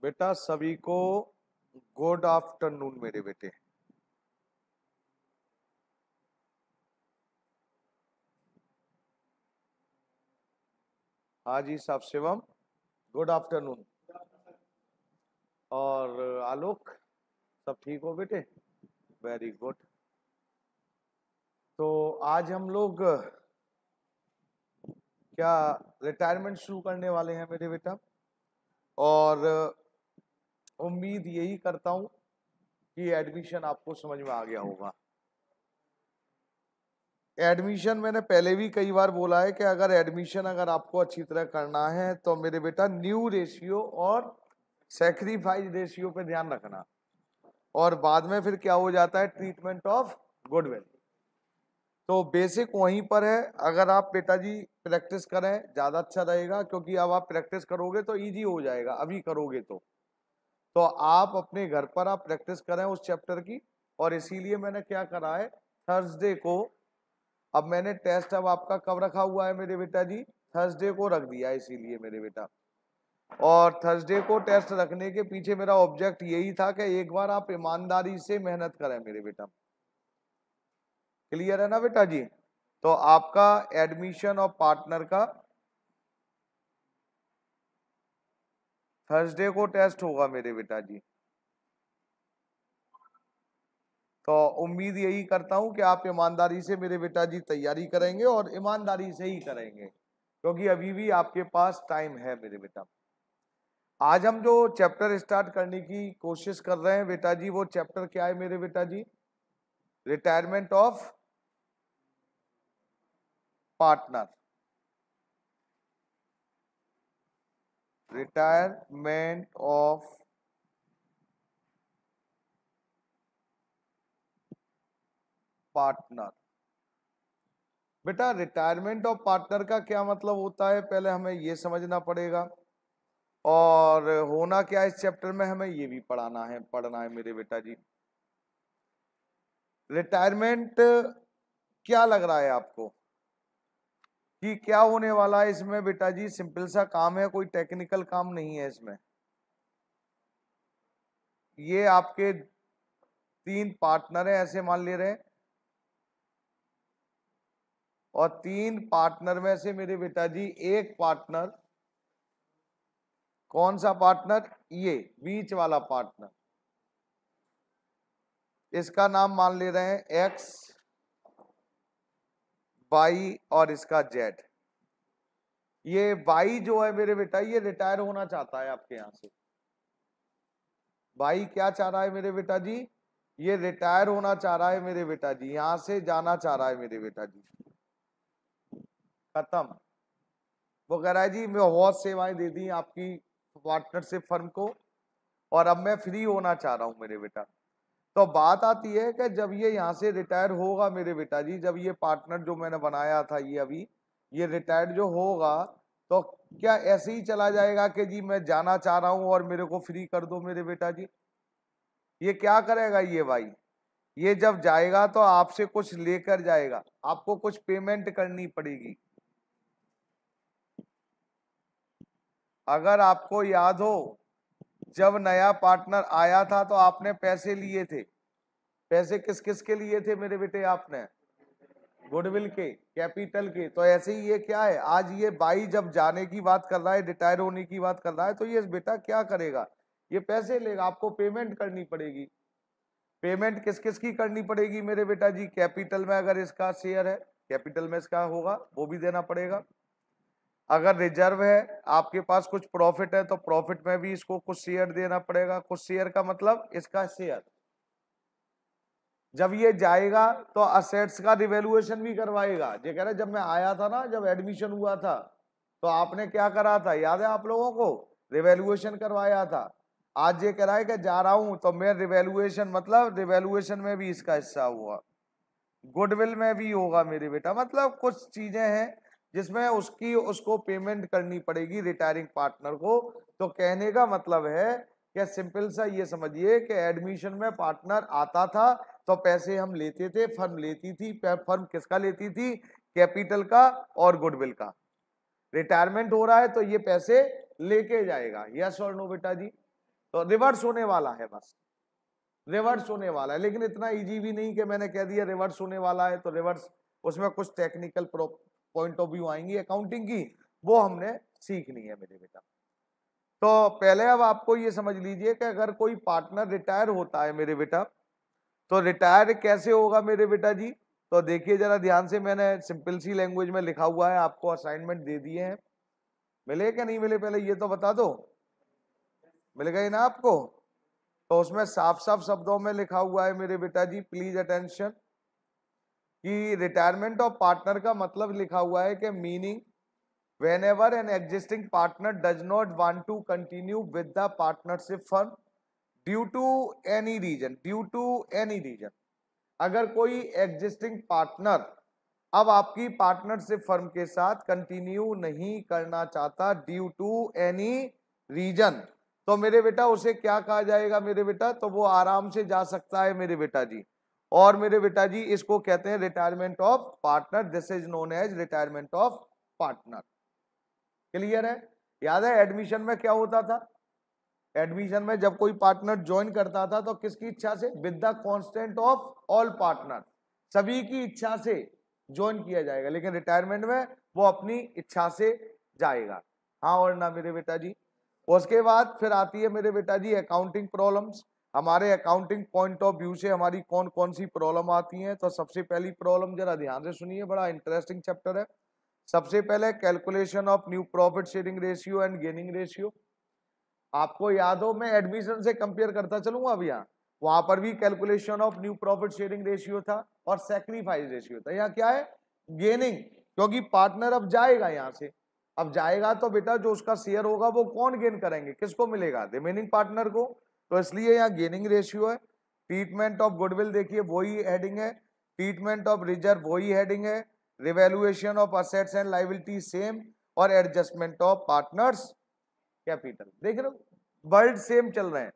बेटा सभी को गुड आफ्टरनून मेरे बेटे। हाँ जी साहब शिवम, गुड आफ्टरनून। और आलोक, सब ठीक हो बेटे? Very good. तो आज हम लोग क्या रिटायरमेंट शुरू करने वाले हैं मेरे बेटा, और उम्मीद यही करता हूं कि एडमिशन आपको समझ में आ गया होगा। एडमिशन मैंने पहले भी कई बार बोला है कि अगर एडमिशन अगर आपको अच्छी तरह करना है तो मेरे बेटा न्यू रेशियो और सैक्रिफाइस रेशियो पे ध्यान रखना, और बाद में फिर क्या हो जाता है, ट्रीटमेंट ऑफ गुडविल। तो बेसिक वहीं पर है। अगर आप बेटा जी प्रैक्टिस करें ज्यादा अच्छा रहेगा, क्योंकि अब आप प्रैक्टिस करोगे तो इजी हो जाएगा, अभी करोगे तो आप अपने घर पर आप प्रैक्टिस करें उस चैप्टर की। और इसीलिए मैंने क्या करा है, थर्सडे को, अब मैंने टेस्ट अब आपका कब रखा हुआ है मेरे बेटा जी, थर्सडे को रख दिया है, इसीलिए मेरे बेटा। और थर्सडे को टेस्ट रखने के पीछे मेरा ऑब्जेक्ट यही था कि एक बार आप ईमानदारी से मेहनत करें मेरे बेटा। क्लियर है ना बेटा जी? तो आपका एडमिशन और पार्टनर का थर्सडे को टेस्ट होगा मेरे बेटा जी। तो उम्मीद यही करता हूं कि आप ईमानदारी से मेरे बेटा जी तैयारी करेंगे, और ईमानदारी से ही करेंगे, क्योंकि अभी भी आपके पास टाइम है मेरे बेटा। आज हम जो चैप्टर स्टार्ट करने की कोशिश कर रहे हैं बेटा जी, वो चैप्टर क्या है मेरे बेटा जी, retirement of partner. Retirement of partner. बेटा रिटायरमेंट ऑफ पार्टनर का क्या मतलब होता है, पहले हमें ये समझना पड़ेगा, और होना क्या इस चैप्टर में हमें ये भी पढ़ना है मेरे बेटा जी। रिटायरमेंट क्या लग रहा है आपको कि क्या होने वाला है इसमें बेटा जी? सिंपल सा काम है, कोई टेक्निकल काम नहीं है इसमें। ये आपके 3 पार्टनर है ऐसे मान ले रहे हैं, और 3 पार्टनर में से मेरे बेटा जी एक पार्टनर, कौन सा पार्टनर? ये बीच वाला पार्टनर, इसका नाम मान ले रहे हैं एक्स, वाई और इसका जेड। ये वाई जो है मेरे बेटा, ये रिटायर होना चाहता है आपके यहां से। वाई क्या चाह रहा है मेरे बेटा जी? ये रिटायर होना चाह रहा है मेरे बेटा जी, यहां से जाना चाह रहा है मेरे बेटा जी। खत्म। वो कह रहा है जी मैं बहुत सेवाएं दे दी आपकी पार्टनरशिप फर्म को, और अब मैं फ्री होना चाह रहा हूं मेरे बेटा। तो बात आती है कि जब ये यहाँ से रिटायर होगा मेरे बेटा जी, जब ये पार्टनर जो मैंने बनाया था ये अभी ये रिटायर्ड जो होगा, तो क्या ऐसे ही चला जाएगा कि जी मैं जाना चाह रहा हूं और मेरे को फ्री कर दो मेरे बेटा जी? ये क्या करेगा ये भाई, ये जब जाएगा तो आपसे कुछ लेकर जाएगा, आपको कुछ पेमेंट करनी पड़ेगी। अगर आपको याद हो, जब नया पार्टनर आया था तो आपने पैसे लिए थे। पैसे किस किस के लिए थे मेरे बेटे आपने? गुडविल के, कैपिटल के। तो ऐसे ही ये क्या है, आज ये बाई जब जाने की बात कर रहा है, रिटायर होने की बात कर रहा है, तो ये बेटा क्या करेगा, ये पैसे लेगा, आपको पेमेंट करनी पड़ेगी। पेमेंट किस किस की करनी पड़ेगी मेरे बेटा जी? कैपिटल में अगर इसका शेयर है, कैपिटल में इसका होगा, वो भी देना पड़ेगा। अगर रिजर्व है, आपके पास कुछ प्रॉफिट है, तो प्रॉफिट में भी इसको कुछ शेयर देना पड़ेगा। कुछ शेयर का मतलब इसका शेयर। जब ये जाएगा तो असेट्स का रिवैल्यूएशन भी करवाएगा। ये कह रहे जब मैं आया था ना, जब एडमिशन हुआ था, तो आपने क्या करा था, याद है आप लोगों को? रिवैल्यूएशन करवाया था। आज ये कह रहा है कि जा रहा हूं तो मैं रिवैल्यूएशन, मतलब रिवैल्यूएशन में भी इसका हिस्सा हुआ, गुडविल में भी होगा मेरे बेटा। मतलब कुछ चीजें हैं जिसमें उसको पेमेंट करनी पड़ेगी रिटायरिंग पार्टनर को। तो कहने का मतलब है कि सिंपल सा ये समझिए कि एडमिशन में पार्टनर आता था तो पैसे हम लेते थे, फर्म लेती थी। फर्म किसका लेती थी? कैपिटल का और गुडविल का। रिटायरमेंट हो रहा है तो ये पैसे लेके जाएगा। यस और नो बेटा जी? तो रिवर्स होने वाला है, बस रिवर्स होने वाला है, लेकिन इतना इजी भी नहीं कि मैंने कह दिया रिवर्स होने वाला है तो रिवर्स, उसमें कुछ टेक्निकल पॉइंट ऑफ व्यू आएंगी अकाउंटिंग की, वो हमने सीखनी है मेरे बेटा। तो पहले अब आपको ये समझ लीजिए कि अगर कोई पार्टनर रिटायर होता है मेरे बेटा, तो रिटायर कैसे होगा मेरे बेटा जी। तो देखिए जरा ध्यान से, मैंने सिंपल सी लैंग्वेज में लिखा हुआ है, आपको असाइनमेंट दे दिए हैं, मिले क्या नहीं मिले पहले ये तो बता दो, मिल गए ना आपको। तो उसमें साफ साफ शब्दों में लिखा हुआ है मेरे बेटा जी, प्लीज अटेंशन, कि रिटायरमेंट ऑफ पार्टनर का मतलब लिखा हुआ है कि meaning whenever an existing partner does not want to continue with the partnership firm due to any reason, अगर कोई एग्जिस्टिंग पार्टनर अब आपकी पार्टनरशिप फर्म के साथ कंटिन्यू नहीं करना चाहता ड्यू टू एनी रीजन, तो मेरे बेटा उसे क्या कहा जाएगा मेरे बेटा, तो वो आराम से जा सकता है मेरे बेटा जी। और मेरे बेटा जी इसको कहते हैं retirement of partner, this is known as retirement of partner. Clear है। याद है एडमिशन में क्या होता था, एडमिशन में जब कोई पार्टनर ज्वाइन करता था तो किसकी इच्छा से, with the constant of all partner, सभी की इच्छा से ज्वाइन किया जाएगा, लेकिन रिटायरमेंट में वो अपनी इच्छा से जाएगा, हाँ और ना मेरे बेटा जी। उसके बाद फिर आती है मेरे बेटा जी अकाउंटिंग प्रॉब्लम्स। हमारे अकाउंटिंग पॉइंट ऑफ व्यू से हमारी कौन कौन सी प्रॉब्लम आती हैं, तो सबसे पहली प्रॉब्लम जरा ध्यान से सुनिए, बड़ा इंटरेस्टिंग चैप्टर है। सबसे पहले calculation of new profit sharing ratio and gaining ratio. आपको याद हो मैं एडमिशन से कंपेयर करता चलूंगा अब, यहाँ वहां पर भी calculation of new profit sharing ratio था और सैक्रिफाइस रेशियो था। यहाँ क्या है, गेनिंग, क्योंकि पार्टनर अब जाएगा यहाँ से, अब जाएगा तो बेटा जो उसका शेयर होगा वो कौन गेन करेंगे, किसको मिलेगा, रिमेनिंग पार्टनर को, तो इसलिए यहाँ गेनिंग रेशियो है। ट्रीटमेंट ऑफ गुडविल देखिए वही हेडिंग है, ट्रीटमेंट ऑफ रिजर्व वही हेडिंग है, revaluation of assets and liability same, और एडजस्टमेंट ऑफ पार्टनर्स कैपिटल। देख रहे हो वर्ड सेम चल रहे हैं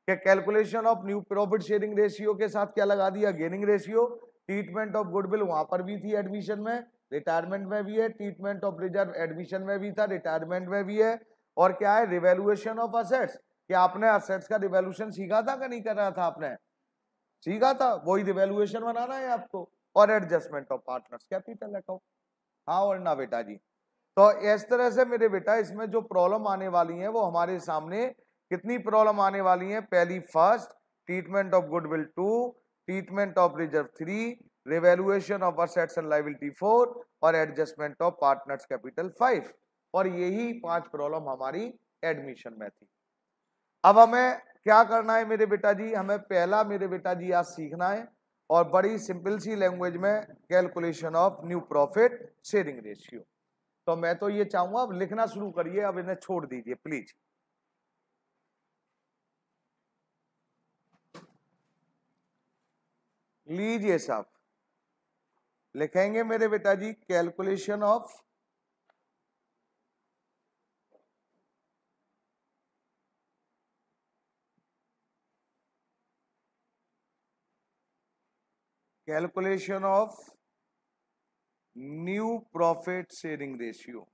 कि calculation of new profit sharing ratio के साथ क्या लगा दिया, gaining ratio. Treatment of goodwill वहां पर भी थी एडमिशन में, रिटायरमेंट में भी है। ट्रीटमेंट ऑफ रिजर्व एडमिशन में भी था, रिटायरमेंट में भी है। और क्या है, रिवैल्यूएशन ऑफ असेट्स, कि आपने असेट्स का रिवैल्यूएशन सीखा था कि नहीं कर रहा था, आपने सीखा था, वही रिवैल्यूएशन बनाना है आपको। और adjustment of partners capital account, हाँ और ना बेटा जी। तो इस तरह से मेरे बेटा इसमें जो प्रॉब्लम आने वाली है वो हमारे सामने कितनी प्रॉब्लम आने वाली है, पहली first, treatment of goodwill 2, treatment of reserve 3, revaluation of assets and liability 4, और एडजस्टमेंट ऑफ पार्टनर्स कैपिटल 5। और यही 5 प्रॉब्लम हमारी एडमिशन में थी। अब हमें क्या करना है मेरे बेटा जी, हमें पहला मेरे बेटा जी आज सीखना है, और बड़ी सिंपल सी लैंग्वेज में, calculation of new profit sharing ratio. तो मैं तो ये चाहूंगा अब लिखना शुरू करिए, अब इन्हें छोड़ दीजिए प्लीज। लीजिए साहब, लिखेंगे मेरे बेटा जी calculation of new profit sharing ratio.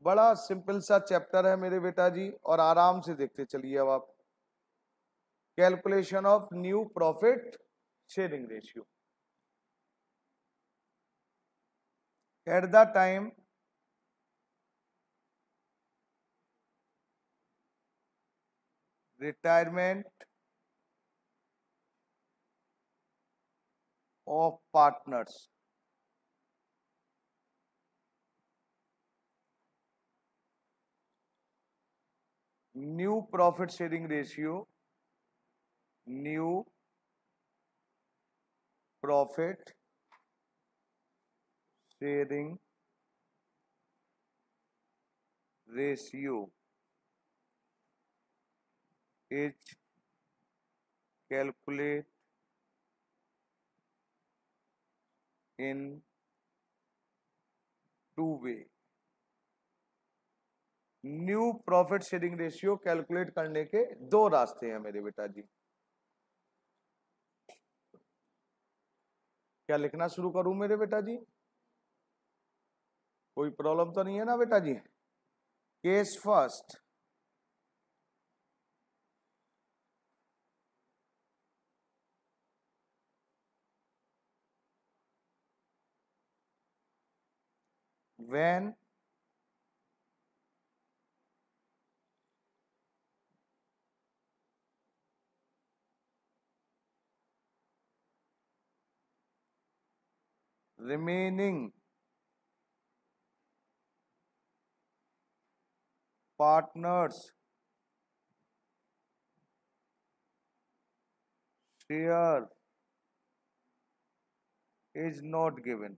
बड़ा सिंपल सा चैप्टर है मेरे बेटा जी, और आराम से देखते चलिए अब आप। Calculation of new profit sharing ratio. At the time retirement of partners, new profit sharing ratio, new profit sharing ratio is calculate in two way। New profit sharing ratio calculate करने के 2 रास्ते हैं मेरे बेटा जी। क्या लिखना शुरू करूं मेरे बेटा जी, कोई प्रॉब्लम तो नहीं है ना बेटा जी। Case first, when remaining partners share is not given,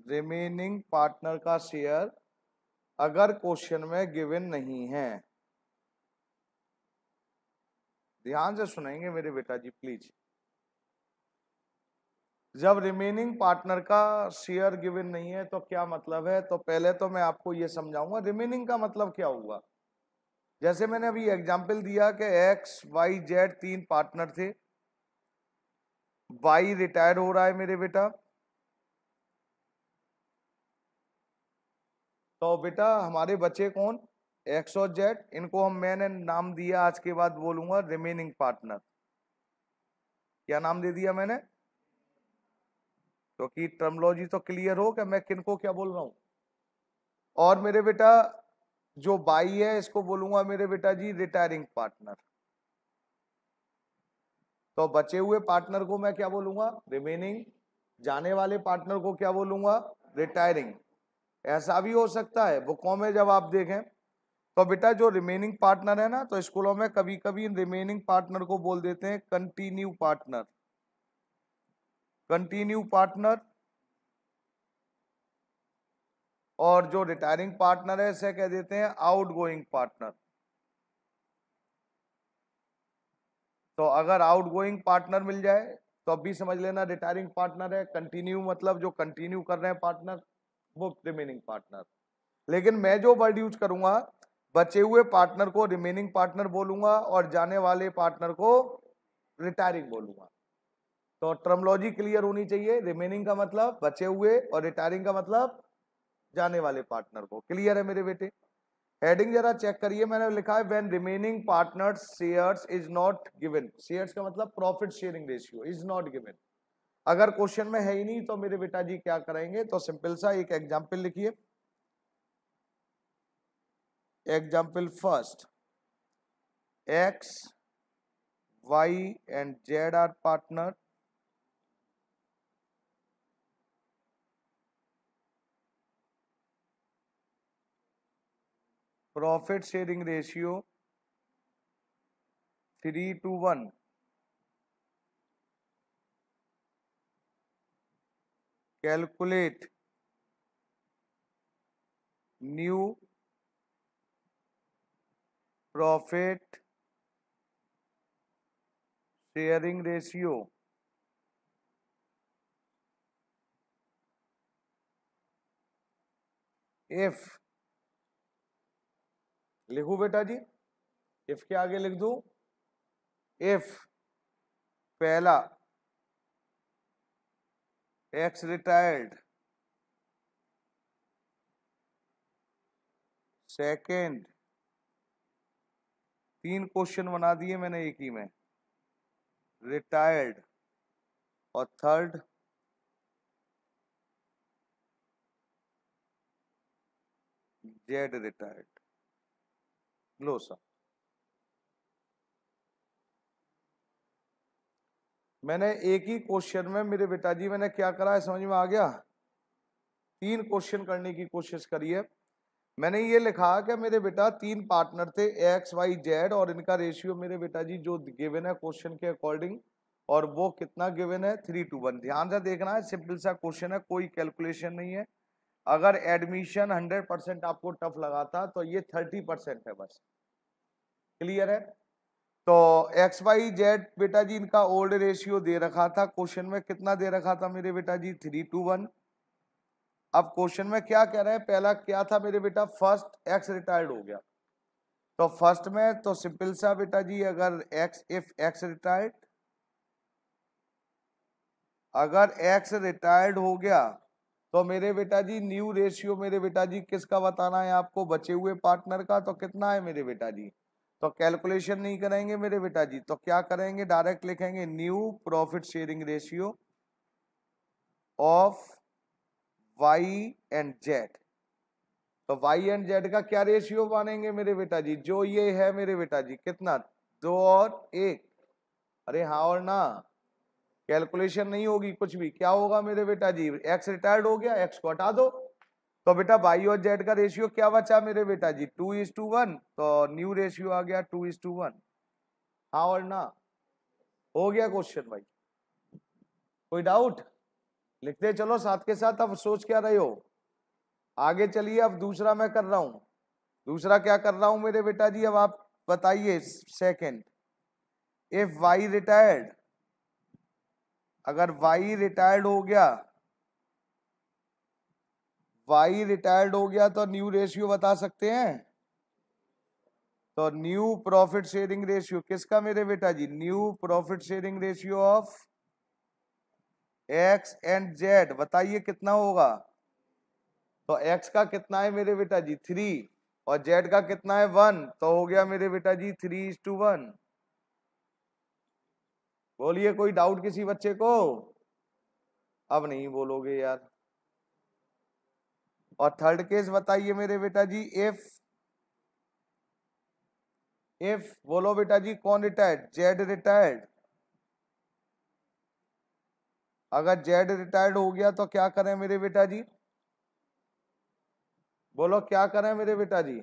remaining partner का शेयर अगर क्वेश्चन में गिवन नहीं है, ध्यान से सुनेंगे मेरे बेटा जी प्लीज। जब रिमेनिंग पार्टनर का शेयर गिवन नहीं है तो क्या मतलब है, तो पहले तो मैं आपको ये समझाऊंगा रिमेनिंग का मतलब क्या हुआ। जैसे मैंने अभी एग्जांपल दिया कि एक्स वाई जेड तीन पार्टनर थे, वाई रिटायर हो रहा है मेरे बेटा, तो बेटा हमारे बचे कौन, एक्स और जेड, इनको हम मैंने नाम दिया, आज के बाद बोलूंगा रिमेनिंग पार्टनर। क्या नाम दे दिया मैंने, क्योंकि टर्मोलॉजी तो क्लियर हो कि मैं किनको क्या बोल रहा हूं। और मेरे बेटा जो बाई है इसको बोलूंगा मेरे बेटा जी रिटायरिंग पार्टनर, तो बचे हुए पार्टनर को मैं क्या बोलूंगा, रिमेनिंग, जाने वाले पार्टनर को क्या बोलूंगा, रिटायरिंग। ऐसा भी हो सकता है बुकों में जब आप देखें तो बेटा जो रिमेनिंग पार्टनर है ना, तो स्कूलों में कभी कभी रिमेनिंग पार्टनर को बोल देते हैं कंटिन्यू पार्टनर, कंटिन्यू पार्टनर। और जो रिटायरिंग पार्टनर है इसे कह देते हैं आउटगोइंग पार्टनर। तो अगर आउटगोइंग पार्टनर मिल जाए तो अब भी समझ लेना रिटायरिंग पार्टनर है, कंटिन्यू मतलब जो कंटिन्यू कर रहे हैं पार्टनर वो रिमेनिंग पार्टनर। लेकिन मैं जो वर्ड यूज करूंगा, बचे हुए पार्टनर को रिमेनिंग पार्टनर बोलूंगा और जाने वाले पार्टनर को रिटायरिंग बोलूंगा। तो टर्मोलॉजी क्लियर होनी चाहिए, रिमेनिंग का मतलब बचे हुए और रिटायरिंग का मतलब जाने वाले पार्टनर को। क्लियर है मेरे बेटे। हेडिंग जरा चेक करिए, मैंने लिखा है when remaining partners shares is not given, shares का मतलब profit sharing ratio is not given. अगर क्वेश्चन में है ही नहीं तो मेरे बेटा जी क्या करेंगे, तो सिंपल सा एक एग्जांपल लिखिए। Example first, X Y and Z are partner, profit sharing ratio 3:1, calculate new profit sharing ratio if, लिखू बेटा जी, इफ के आगे लिख दूं, इफ पहला एक्स रिटायर्ड, सेकेंड, तीन क्वेश्चन बना दिए मैंने एक ही में, रिटायर्ड, और थर्ड जेड रिटायर्ड। लो सा, मैंने एक ही क्वेश्चन में मेरे बेटा जी मैंने क्या करा है समझ में आ गया, तीन क्वेश्चन करने की कोशिश करिए। मैंने ये लिखा कि मेरे बेटा तीन पार्टनर थे एक्स वाई जेड, और इनका रेशियो मेरे बेटा जी जो गिवन है क्वेश्चन के अकॉर्डिंग, और वो कितना गिवन है 3:1। ध्यान से देखना है, सिंपल सा क्वेश्चन है, कोई कैलकुलेशन नहीं है। अगर एडमिशन 100% आपको टफ लगा था तो ये 30% है बस। क्लियर है। तो एक्स वाई जेड बेटा जी इनका ओल्ड रेशियो दे रखा था क्वेश्चन में, कितना दे रखा था मेरे बेटा जी 3:1। अब क्वेश्चन में क्या कह रहे हैं, पहला क्या था मेरे बेटा, फर्स्ट एक्स रिटायर्ड हो गया, तो फर्स्ट में तो सिंपल सा बेटा जी अगर एक्स, इफ एक्स रिटायर्ड, अगर एक्स रिटायर्ड हो गया तो मेरे बेटा जी न्यू रेशियो मेरे बेटा जी किसका बताना है आपको, बचे हुए पार्टनर का। तो कितना है मेरे बेटा जी, तो कैलकुलेशन नहीं करेंगे मेरे बेटा जी, तो क्या करेंगे, डायरेक्ट लिखेंगे new profit sharing ratio of Y and Z. तो वाई एंड जेड का क्या रेशियो मानेंगे मेरे बेटा जी, जो ये है मेरे बेटा जी कितना, 2 और 1। अरे हाँ और ना, कैलकुलेशन नहीं होगी कुछ भी, क्या होगा मेरे बेटा जी, एक्स रिटायर्ड हो गया, एक्स को हटा दो। तो बेटा वाई और जेड का रेशियो क्या बचा मेरे बेटा जी, 2:1। तो न्यू रेशियो आ गया 2:1। हाँ और ना, हो गया क्वेश्चन भाई, कोई डाउट, लिखते चलो साथ के साथ। अब सोच क्या रहे हो, आगे चलिए। अब दूसरा मैं कर रहा हूं, दूसरा क्या कर रहा हूं मेरे बेटा जी, अब आप बताइए। सेकंड, इफ वाई रिटायर्ड, अगर वाई रिटायर्ड हो गया, वाई रिटायर्ड हो गया तो न्यू रेशियो बता सकते हैं। तो न्यू प्रॉफिट शेयरिंग रेशियो किसका मेरे बेटा जी, new profit sharing ratio of X and Z, बताइए कितना होगा। तो एक्स का कितना है मेरे बेटा जी 3, और जेड का कितना है 1, तो हो गया मेरे बेटा जी 3:1। बोलिए, कोई डाउट किसी बच्चे को, अब नहीं बोलोगे यार। और थर्ड केस बताइए मेरे बेटा जी, इफ बोलो बेटा जी, कौन रिटायर्ड, जेड रिटायर्ड। अगर जेड रिटायर्ड हो गया तो क्या करें मेरे बेटा जी, बोलो क्या करें मेरे बेटा जी,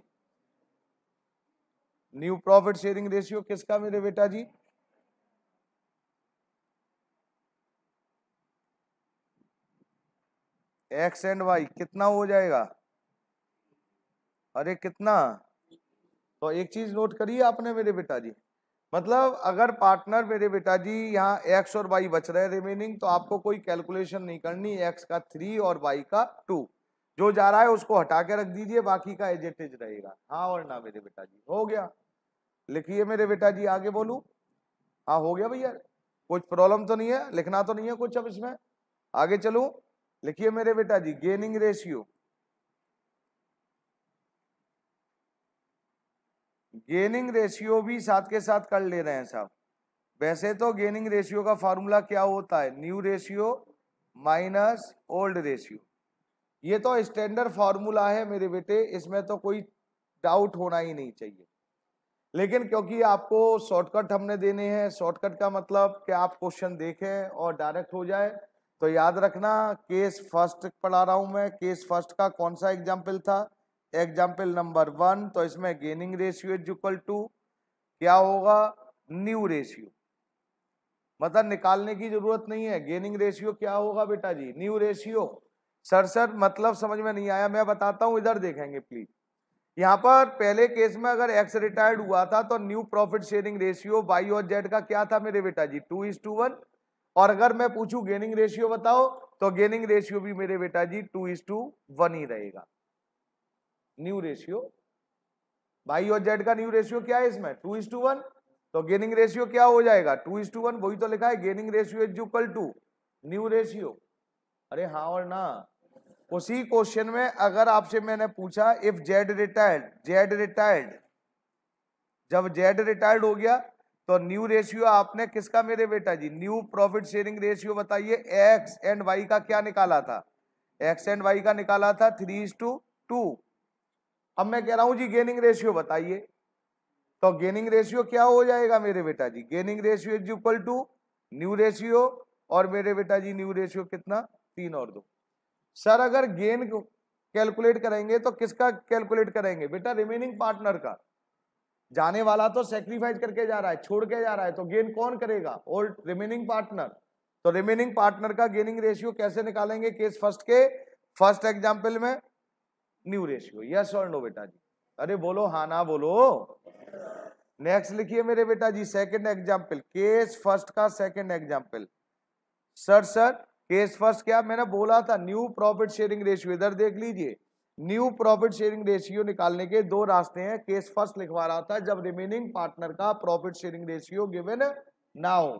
न्यू प्रॉफिट शेयरिंग रेशियो किसका मेरे बेटा जी, एक्स एंड वाई कितना हो जाएगा, अरे कितना। तो एक चीज नोट करिए आपने मेरे बेटा जी, मतलब अगर पार्टनर मेरे बेटा जी यहाँ एक्स और वाई बच रहे रिमेनिंग, तो आपको कोई कैलकुलेशन नहीं करनी, एक्स का 3 और वाई का 2, जो जा रहा है उसको हटा के रख दीजिए, बाकी का एज इट इज रहेगा। हाँ और ना मेरे बेटा जी, हो गया। लिखिए मेरे बेटा जी, आगे बोलूं, हाँ हो गया भैया, कुछ प्रॉब्लम तो नहीं है, लिखना तो नहीं है कुछ अब इसमें, आगे चलूं। लिखिए मेरे बेटा जी, गेनिंग रेशियो, गेनिंग रेशियो भी साथ के साथ कर ले रहे हैं साहब। वैसे तो गेनिंग रेशियो का फॉर्मूला क्या होता है, new ratio minus old ratio, ये तो स्टैंडर्ड फॉर्मूला है मेरे बेटे, इसमें तो कोई डाउट होना ही नहीं चाहिए। लेकिन क्योंकि आपको शॉर्टकट हमने देने हैं, शॉर्टकट का मतलब कि आप क्वेश्चन देखें और डायरेक्ट हो जाए, तो याद रखना केस फर्स्ट पढ़ा रहा हूं मैं। केस फर्स्ट का कौन सा एग्जाम्पल था, एग्जाम्पल नंबर 1। तो इसमें gaining ratio is equal to क्या होगा, न्यू रेशियो, मतलब निकालने की जरूरत नहीं है, गेनिंग रेशियो क्या होगा बेटा जी, न्यू रेशियो। सर मतलब समझ में नहीं आया, मैं बताता हूं, इधर देखेंगे प्लीज। यहाँ पर पहले केस में अगर एक्स रिटायर्ड हुआ था तो new profit sharing ratio Y और जेड का क्या था मेरे बेटा जी, 2:1। और अगर मैं पूछूं गेनिंग रेशियो बताओ, तो गेनिंग रेशियो भी मेरे बेटा जी 2:1 ही रहेगा। न्यू रेशियो वाई और जेड का न्यू रेशियो क्या है इसमें, 2:1। तो गेनिंग रेशियो क्या हो जाएगा, 2:1, वही तो लिखा है, gaining ratio is equal to new ratio. अरे हाँ और ना, उसी क्वेश्चन में अगर आपसे मैंने पूछा if Z retired, Z retired, जब जेड रिटायर्ड हो गया तो न्यू रेशियो आपने किसका मेरे बेटा जी, न्यू प्रॉफिट शेयरिंग रेशियो बताइए, एक्स एंड वाई का क्या निकाला था, एक्स एंड वाई का निकाला था 3:2। अब मैं कह रहा हूं जी गेनिंग रेशियो बताइए, तो गेनिंग रेशियो क्या हो जाएगा मेरे बेटा जी, gaining ratio is equal to new ratio, और मेरे बेटा जी न्यू रेशियो कितना, 3 और 2। सर अगर गेन कैलकुलेट करेंगे तो किसका कैलकुलेट करेंगे बेटा, रिमेनिंग पार्टनर का। जाने वाला तो सेक्रीफाइस करके जा रहा है, छोड़ के जा रहा है, तो गेन कौन करेगा, और रिमेनिंग पार्टनर। तो रिमेनिंग पार्टनर का गेनिंग रेशियो कैसे निकालेंगे, केस फर्स्ट के फर्स्ट एग्जांपल में न्यू रेशियो, यस और नो बेटा जी, अरे बोलो हाँ ना बोलो। नेक्स्ट लिखिए मेरे बेटा जी, सेकंड एग्जांपल, केस फर्स्ट का second example. Sir case first क्या मैंने बोला था, न्यू प्रॉफिट शेयरिंग रेशियो, इधर देख लीजिए, न्यू प्रॉफिट शेयरिंग रेशियो निकालने के 2 रास्ते हैं। केस फर्स्ट लिखवा रहा था जब रिमेनिंग पार्टनर का प्रॉफिट शेयरिंग रेशियो गिवन ना हो।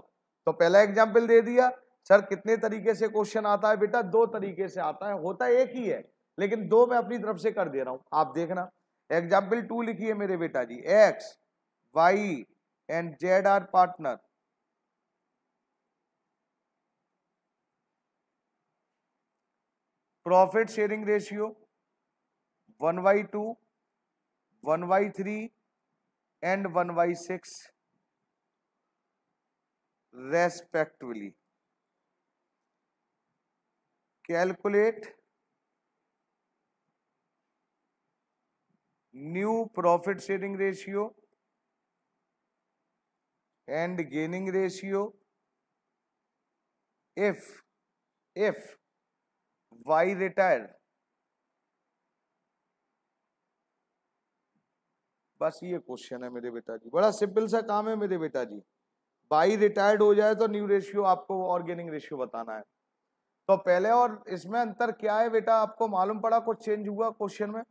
तो पहला एग्जांपल दे दिया, सर कितने तरीके से क्वेश्चन आता है बेटा? दो तरीके से आता है, होता एक ही है लेकिन दो मैं अपनी तरफ से कर दे रहा हूं, आप देखना। एग्जाम्पल 2 लिखिए मेरे बेटा जी। X Y and Z are partner, profit sharing ratio 1/2, 1/3 and 1/6 respectively. Calculate new profit sharing ratio and gaining ratio if Y retire। बस ये क्वेश्चन है मेरे बेटा जी, बड़ा सिंपल सा काम है मेरे बेटा जी। बाई रिटायर्ड हो जाए तो न्यू रेशियो आपको और गेनिंग रेशियो बताना है। तो पहले और इसमें अंतर क्या है बेटा, आपको मालूम पड़ा कुछ चेंज हुआ क्वेश्चन में?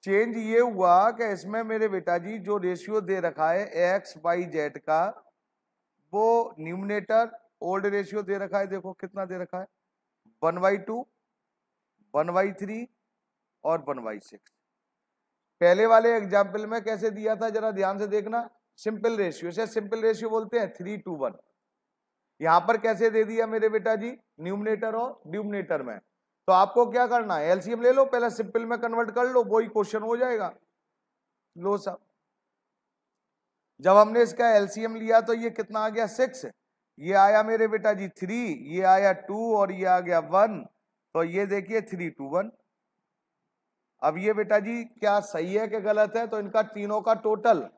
चेंज ये हुआ कि इसमें मेरे बेटा जी जो रेशियो दे रखा है एक्स वाई जेड का, वो न्यूमिनेटर ओल्ड रेशियो दे रखा है, देखो कितना दे रखा है, 1/2, 1/3 और 1/6। पहले वाले एग्जाम्पल में कैसे दिया था जरा ध्यान से देखना, सिंपल रेशियो से, सिंपल रेशियो बोलते हैं 3:1। यहां पर कैसे दे दिया मेरे बेटा जी, न्यूमिनेटर और डिनोमिनेटर में। तो आपको क्या करना है, एलसीएम ले लो, पहले सिंपल में कन्वर्ट कर लो, वही क्वेश्चन हो जाएगा। लो साहब, जब हमने इसका एलसीएम लिया तो ये कितना आ गया 6, ये आया मेरे बेटा जी 3, ये आया 2 और ये आ गया 1, तो ये देखिए 3:1। अब ये बेटा जी क्या सही है कि गलत है? तो इनका तीनों का टोटल,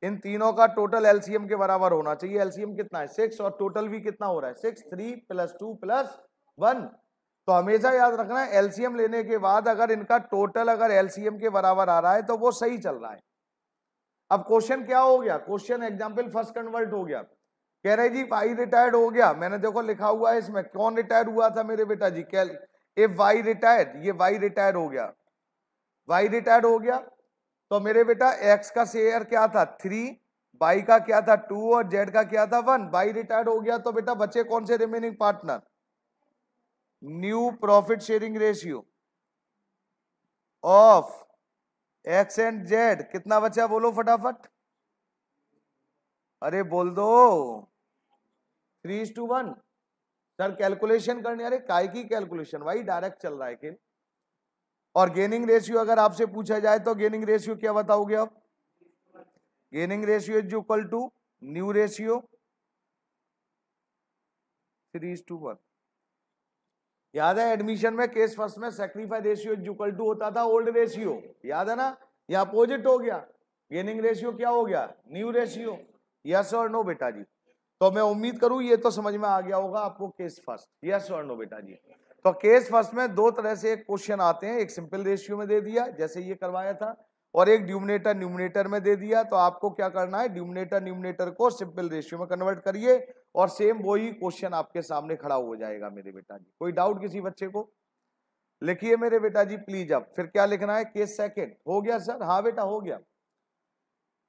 इन तीनों का टोटल एलसीएम के बराबर होना चाहिए। एलसीएम कितना है 6 और टोटल भी कितना हो रहा है 6, 3 + 2 + 1। तो हमेशा याद रखना है एलसीएम लेने के बाद अगर इनका टोटल अगर एलसीएम के बराबर आ रहा है तो वो सही चल रहा है। अब क्वेश्चन क्या हो गया, क्वेश्चन एग्जाम्पल फर्स्ट कन्वर्ट हो गया, कह रहे जी वाई रिटायर्ड हो गया। मैंने देखो लिखा हुआ है इसमें कौन रिटायर हुआ था मेरे बेटा जी, इफ वाई रिटायर्ड, ये वाई रिटायर हो गया, वाई रिटायर्ड हो गया तो मेरे बेटा एक्स का शेयर क्या था 3, वाई का क्या था 2 और जेड का क्या था 1। वाई रिटायर्ड हो गया तो बेटा बचे कौन से remaining partner, new profit sharing ratio of X and Z, कितना बचा बोलो फटाफट, अरे बोल दो 3:1। सर कैलकुलेशन करनी, अरे काय की कैलकुलेशन भाई, डायरेक्ट चल रहा है कि। और गेनिंग रेशियो अगर आपसे पूछा जाए तो गेनिंग रेशियो क्या बताओगे आप, gaining ratio is equal to new ratio 3:1। याद है एडमिशन में केस फर्स्ट में sacrifice ratio is equal to होता था ओल्ड रेशियो, याद है ना, ये अपोजिट हो गया, गेनिंग रेशियो क्या हो गया न्यू रेशियो। यस और नो बेटा जी? तो मैं उम्मीद करूं ये तो समझ में आ गया होगा आपको केस फर्स्ट, यस और नो बेटा जी? तो केस फर्स्ट में दो तरह से क्वेश्चन आते हैं, एक सिंपल रेशियो में दे दिया जैसे ये करवाया था, और एक ड्यूमिनेटर न्यूमिनेटर में दे दिया। तो आपको क्या करना है, ड्यूमिनेटर न्यूमिनेटर को सिंपल रेशियो में कन्वर्ट करिए और सेम वही क्वेश्चन आपके सामने खड़ा हो जाएगा मेरे बेटा जी। कोई डाउट किसी बच्चे को? लिखिए मेरे बेटा जी प्लीज। अब फिर क्या लिखना है, केस सेकंड हो गया सर, हाँ बेटा हो गया।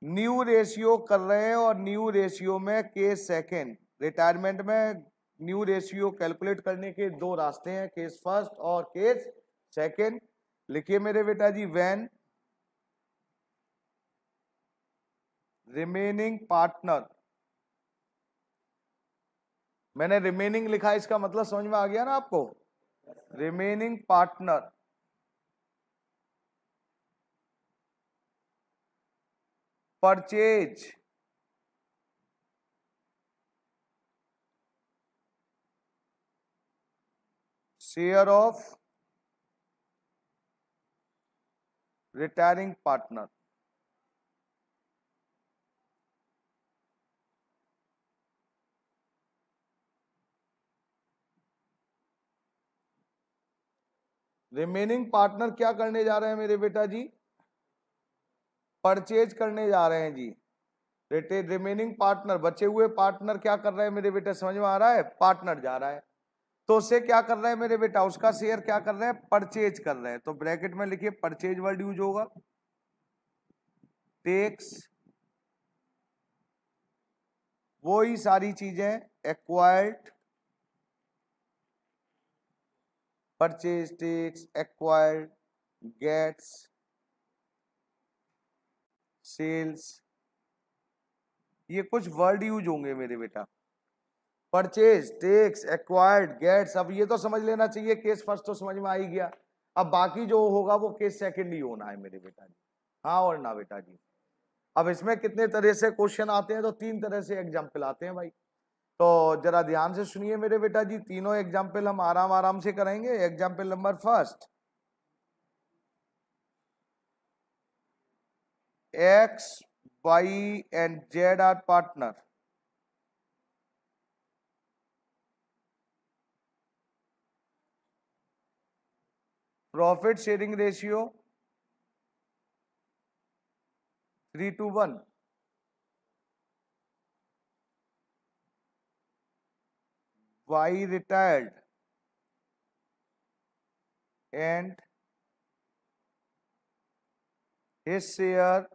न्यू रेशियो कर रहे हैं और न्यू रेशियो में केस सेकंड, रिटायरमेंट में न्यू रेशियो कैलकुलेट करने के दो रास्ते हैं, केस फर्स्ट और केस सेकंड। लिखिए मेरे बेटा जी, व्हेन रिमेनिंग पार्टनर, मैंने रिमेनिंग लिखा, इसका मतलब समझ में आ गया ना आपको, remaining partner purchase share of retiring partner. Remaining partner क्या करने जा रहे हैं मेरे बेटा जी, परचेज करने जा रहे हैं जी। रिमेनिंग पार्टनर, बचे हुए पार्टनर क्या कर रहे हैं मेरे बेटा, समझ में आ रहा है, पार्टनर जा रहा है तो उससे क्या कर रहे हैं मेरे बेटा, उसका शेयर क्या कर रहे हैं, परचेज कर रहे हैं। तो ब्रैकेट में लिखिए परचेज वर्ड यूज होगा, टेक्स वो ही सारी चीजें acquired purchase, takes, acquired, gets, sales, ये कुछ वर्ड यूज होंगे मेरे बेटा। परचेज, टेक्स, एक्वायर्ड, गेट्स, अब ये तो समझ लेना चाहिए, केस फर्स्ट तो समझ में आ ही गया। अब बाकी जो होगा वो केस सेकंड ही होना है मेरे बेटा जी, हाँ और ना बेटा जी। अब इसमें कितने तरह से क्वेश्चन आते हैं, तो 3 तरह से एग्जाम्पल आते हैं भाई। तो जरा ध्यान से सुनिए मेरे बेटा जी, तीनों एग्जाम्पल हम आराम आराम से करेंगे। Example number first, X, Y and Z are partner. Profit sharing ratio 3:1. Y retired and his share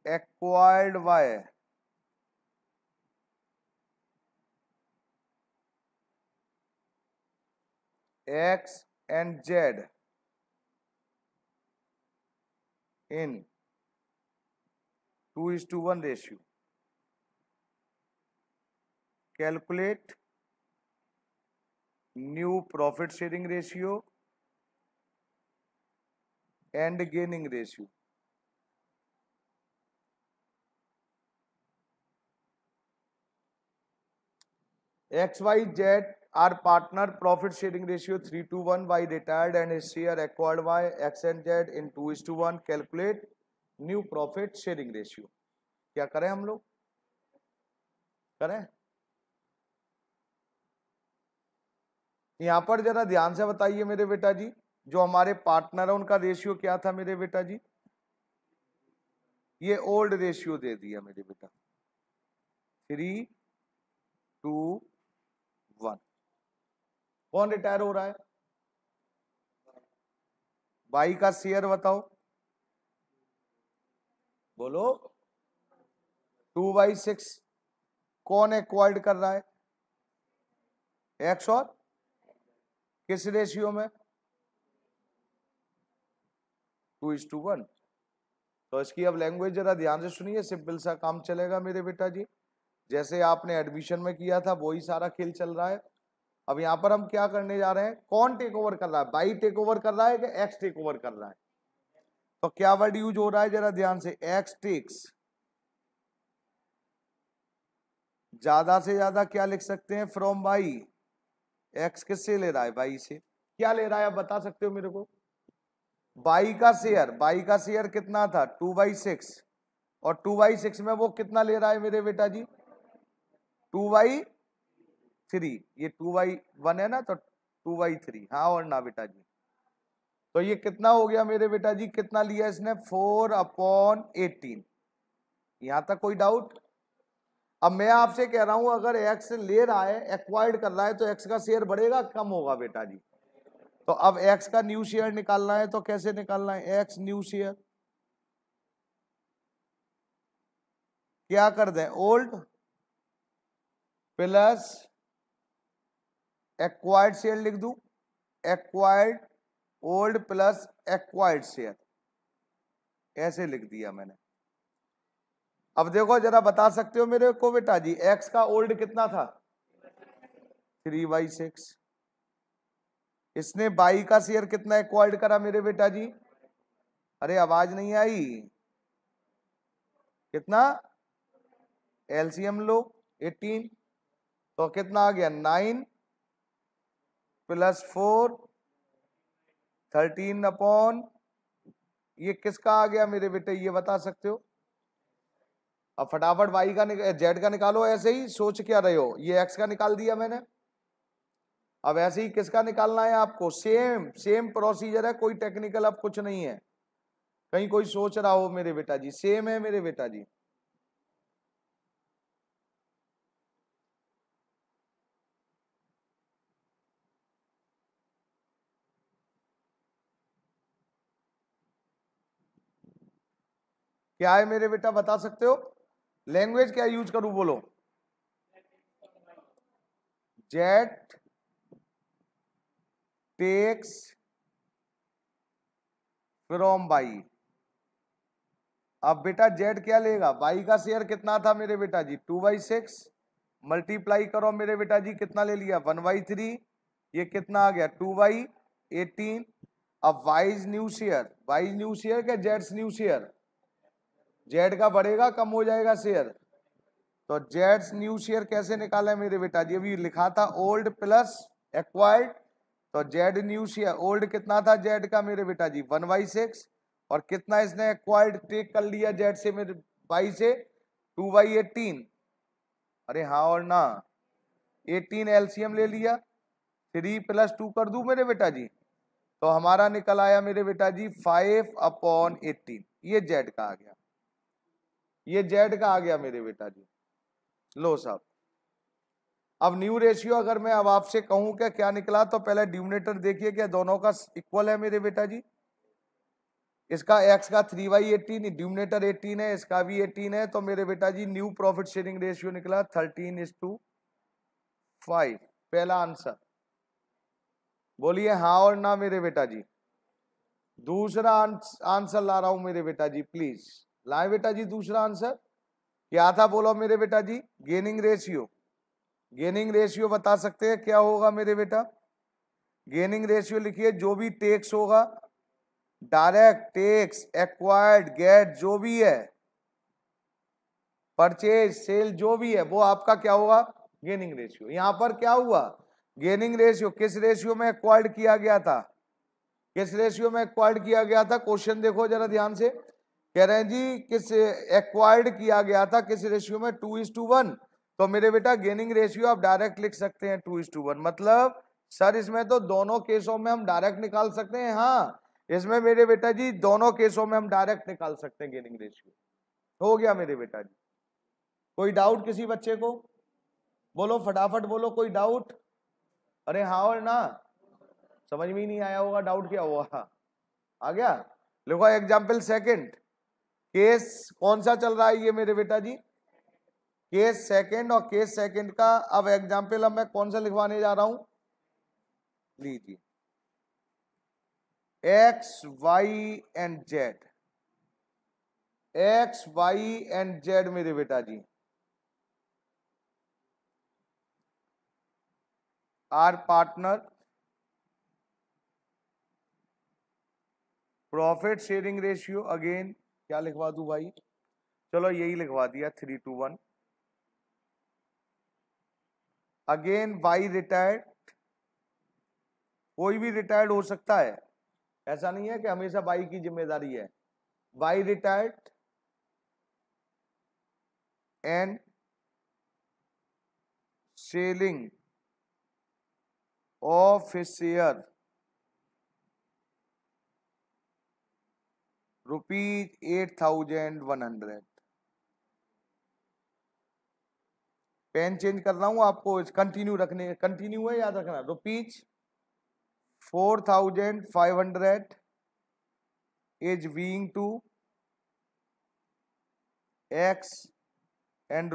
acquired by X and Z in 2:1 ratio. Calculate new profit sharing ratio and gaining ratio. X, Y, Z are partner, profit sharing ratio 3:1. Y retired and his share acquired by X and Z in 2:1. Calculate new profit sharing ratio. क्या करें हम लोग, करें? यहां पर जरा ध्यान से बताइए मेरे बेटा जी, जो हमारे पार्टनर है उनका रेशियो क्या था मेरे बेटा जी? ये ओल्ड रेशियो दे दिया मेरे बेटा, 3:1। कौन रिटायर हो रहा है? बाई का शेयर बताओ, बोलो। 2/6। कौन एक्वायर्ड कर रहा है? एक्स, और किस रेशियो में? 2:1। तो इसकी अब लैंग्वेज जरा ध्यान से सुनिए, सिंपल सा काम चलेगा मेरे बेटा जी। जैसे आपने एडमिशन में किया था वही सारा खेल चल रहा है। अब यहां पर हम क्या करने जा रहे हैं, कौन टेक ओवर कर रहा है? बाई टेक ओवर कर रहा है कि एक्स टेक ओवर कर रहा है? तो क्या वर्ड यूज हो रहा है जरा ध्यान से, एक्स टेक्स। ज्यादा से ज्यादा क्या लिख सकते हैं, फ्रॉम बाई। एक्स किससे ले रहा है? बाई से। क्या ले रहा है आप बता सकते हो मेरे को? बाई का शेयर। बाई का शेयर कितना था? 2/6। और 2/6 में वो कितना ले रहा है मेरे बेटा जी? 2/3। ये 2/1 है ना, तो 2/3, हाँ और ना बेटा जी। तो ये कितना हो गया मेरे बेटा जी, कितना लिया इसने? 4/18। यहां तक कोई डाउट? अब मैं आपसे कह रहा हूं, अगर एक्स ले रहा है, एक्वायर्ड कर रहा है, तो एक्स का शेयर बढ़ेगा कम होगा बेटा जी? तो अब एक्स का न्यू शेयर निकालना है, तो कैसे निकालना है? एक्स न्यू शेयर क्या कर दें, ओल्ड प्लस एक्वायर्ड शेयर लिख दूं, acquired old plus acquired share, ऐसे लिख दिया मैंने। अब देखो जरा बता सकते हो मेरे को बेटा जी, एक्स का ओल्ड कितना था? 3/6। इसने बाई का शेयर कितना एक्वायर्ड करा मेरे बेटा जी? अरे आवाज नहीं आई, कितना? एलसीएम लो, 18। तो कितना आ गया? 9 + 4, 13 ये किसका आ गया मेरे बेटे, ये बता सकते हो? अब फटाफट वाई का जेड का निकालो, ऐसे ही सोच क्या रहे हो? ये एक्स का निकाल दिया मैंने, अब ऐसे ही किसका निकालना है आपको? सेम सेम प्रोसीजर है, कोई टेक्निकल अब कुछ नहीं है, कहीं कोई सोच रहा हो मेरे बेटा जी, सेम है मेरे बेटा जी। क्या है मेरे बेटा, बता सकते हो? लैंग्वेज क्या यूज करूं, बोलो। Z takes from Y. अब बेटा जेड क्या लेगा, बाई का शेयर कितना था मेरे बेटा जी 2/6, मल्टीप्लाई करो मेरे बेटा जी, कितना ले लिया 1/3, ये कितना आ गया 2/18। अब wise new share, wise new share क्या जेड्स न्यू शेयर, जेड का बढ़ेगा कम हो जाएगा शेयर, तो जेड्स न्यू शेयर कैसे निकाला है मेरे बेटा जी, अभी लिखा था ओल्ड प्लस एक्वायर्ड, तो जेड न्यू शेयर ओल्ड कितना था जेड का मेरे बेटा जी 1/6, और कितना इसने एक्वायर्ड टेक कर लिया जेड से मेरे बाई से 2/18, अरे हाँ और ना 18 एलसीएम ले लिया, 3 + 2 कर दूं मेरे बेटा जी, तो हमारा निकल आया मेरे बेटा जी 5/18, ये जेड का आ गया, ये जेड का आ गया मेरे बेटा जी। लो साहब, अब न्यू रेशियो अगर मैं अब आपसे कहूं क्या क्या निकला, तो पहले डिनोमिनेटर देखिए क्या दोनों का इक्वल है मेरे बेटा जी, इसका x का 3/18, डिनोमिनेटर 18 है, इसका भी 18 है, तो मेरे बेटा जी न्यू प्रॉफिट शेयरिंग रेशियो निकला 13:5, पहला आंसर। बोलिए हाँ और ना मेरे बेटा जी। दूसरा आंसर ला रहा हूं मेरे बेटा जी, प्लीज लाए बेटा जी दूसरा आंसर। क्या था बोलो मेरे बेटा जी, गेनिंग रेशियो, गेनिंग रेशियो बता सकते हैं क्या होगा मेरे बेटा, गेनिंग रेशियो लिखिए, जो भी टैक्स होगा, डायरेक्ट टैक्स, एक्वायर्ड, गेट, जो भी है, परचेज सेल जो भी है, वो आपका क्या होगा गेनिंग रेशियो। यहां पर क्या हुआ, गेनिंग रेशियो किस रेशियो में एक्वायर्ड किया गया था, किस रेशियो में एक्वायर्ड किया गया था, क्वेश्चन देखो जरा ध्यान से, कह रहे हैं जी किस एक्वायर्ड किया गया था किस रेशियो में 2:1, तो मेरे बेटा गेनिंग रेशियो आप डायरेक्ट लिख सकते हैं 2:1, मतलब सर इसमें तो दोनों केसों में हम डायरेक्ट निकाल सकते हैं, हाँ इसमें मेरे बेटा जी दोनों केसों में हम डायरेक्ट निकाल सकते हैं गेनिंग रेशियो, हो गया मेरे बेटा जी। कोई डाउट किसी बच्चे को, बोलो फटाफट बोलो, कोई डाउट, अरे हाँ और ना, समझ में ही नहीं आया होगा डाउट क्या हुआ, आ गया। लिखो एग्जाम्पल सेकंड, केस कौन सा चल रहा है ये मेरे बेटा जी, केस सेकंड, और केस सेकंड का अब एग्जाम्पल अब मैं कौन सा लिखवाने जा रहा हूं, लीजिए X Y and Z, X Y and Z मेरे बेटा जी are partner, profit sharing ratio, again क्या लिखवा दूं भाई, चलो यही लिखवा दिया 3:1, अगेन वाई रिटायर्ड, कोई भी रिटायर्ड हो सकता है, ऐसा नहीं है कि हमेशा वाई की जिम्मेदारी है, Y retired and selling of his share ₹8,100, pen change कर रहा हूं आपको, कंटिन्यू रखने, कंटिन्यू है याद रखना, ₹4,500 is being to X and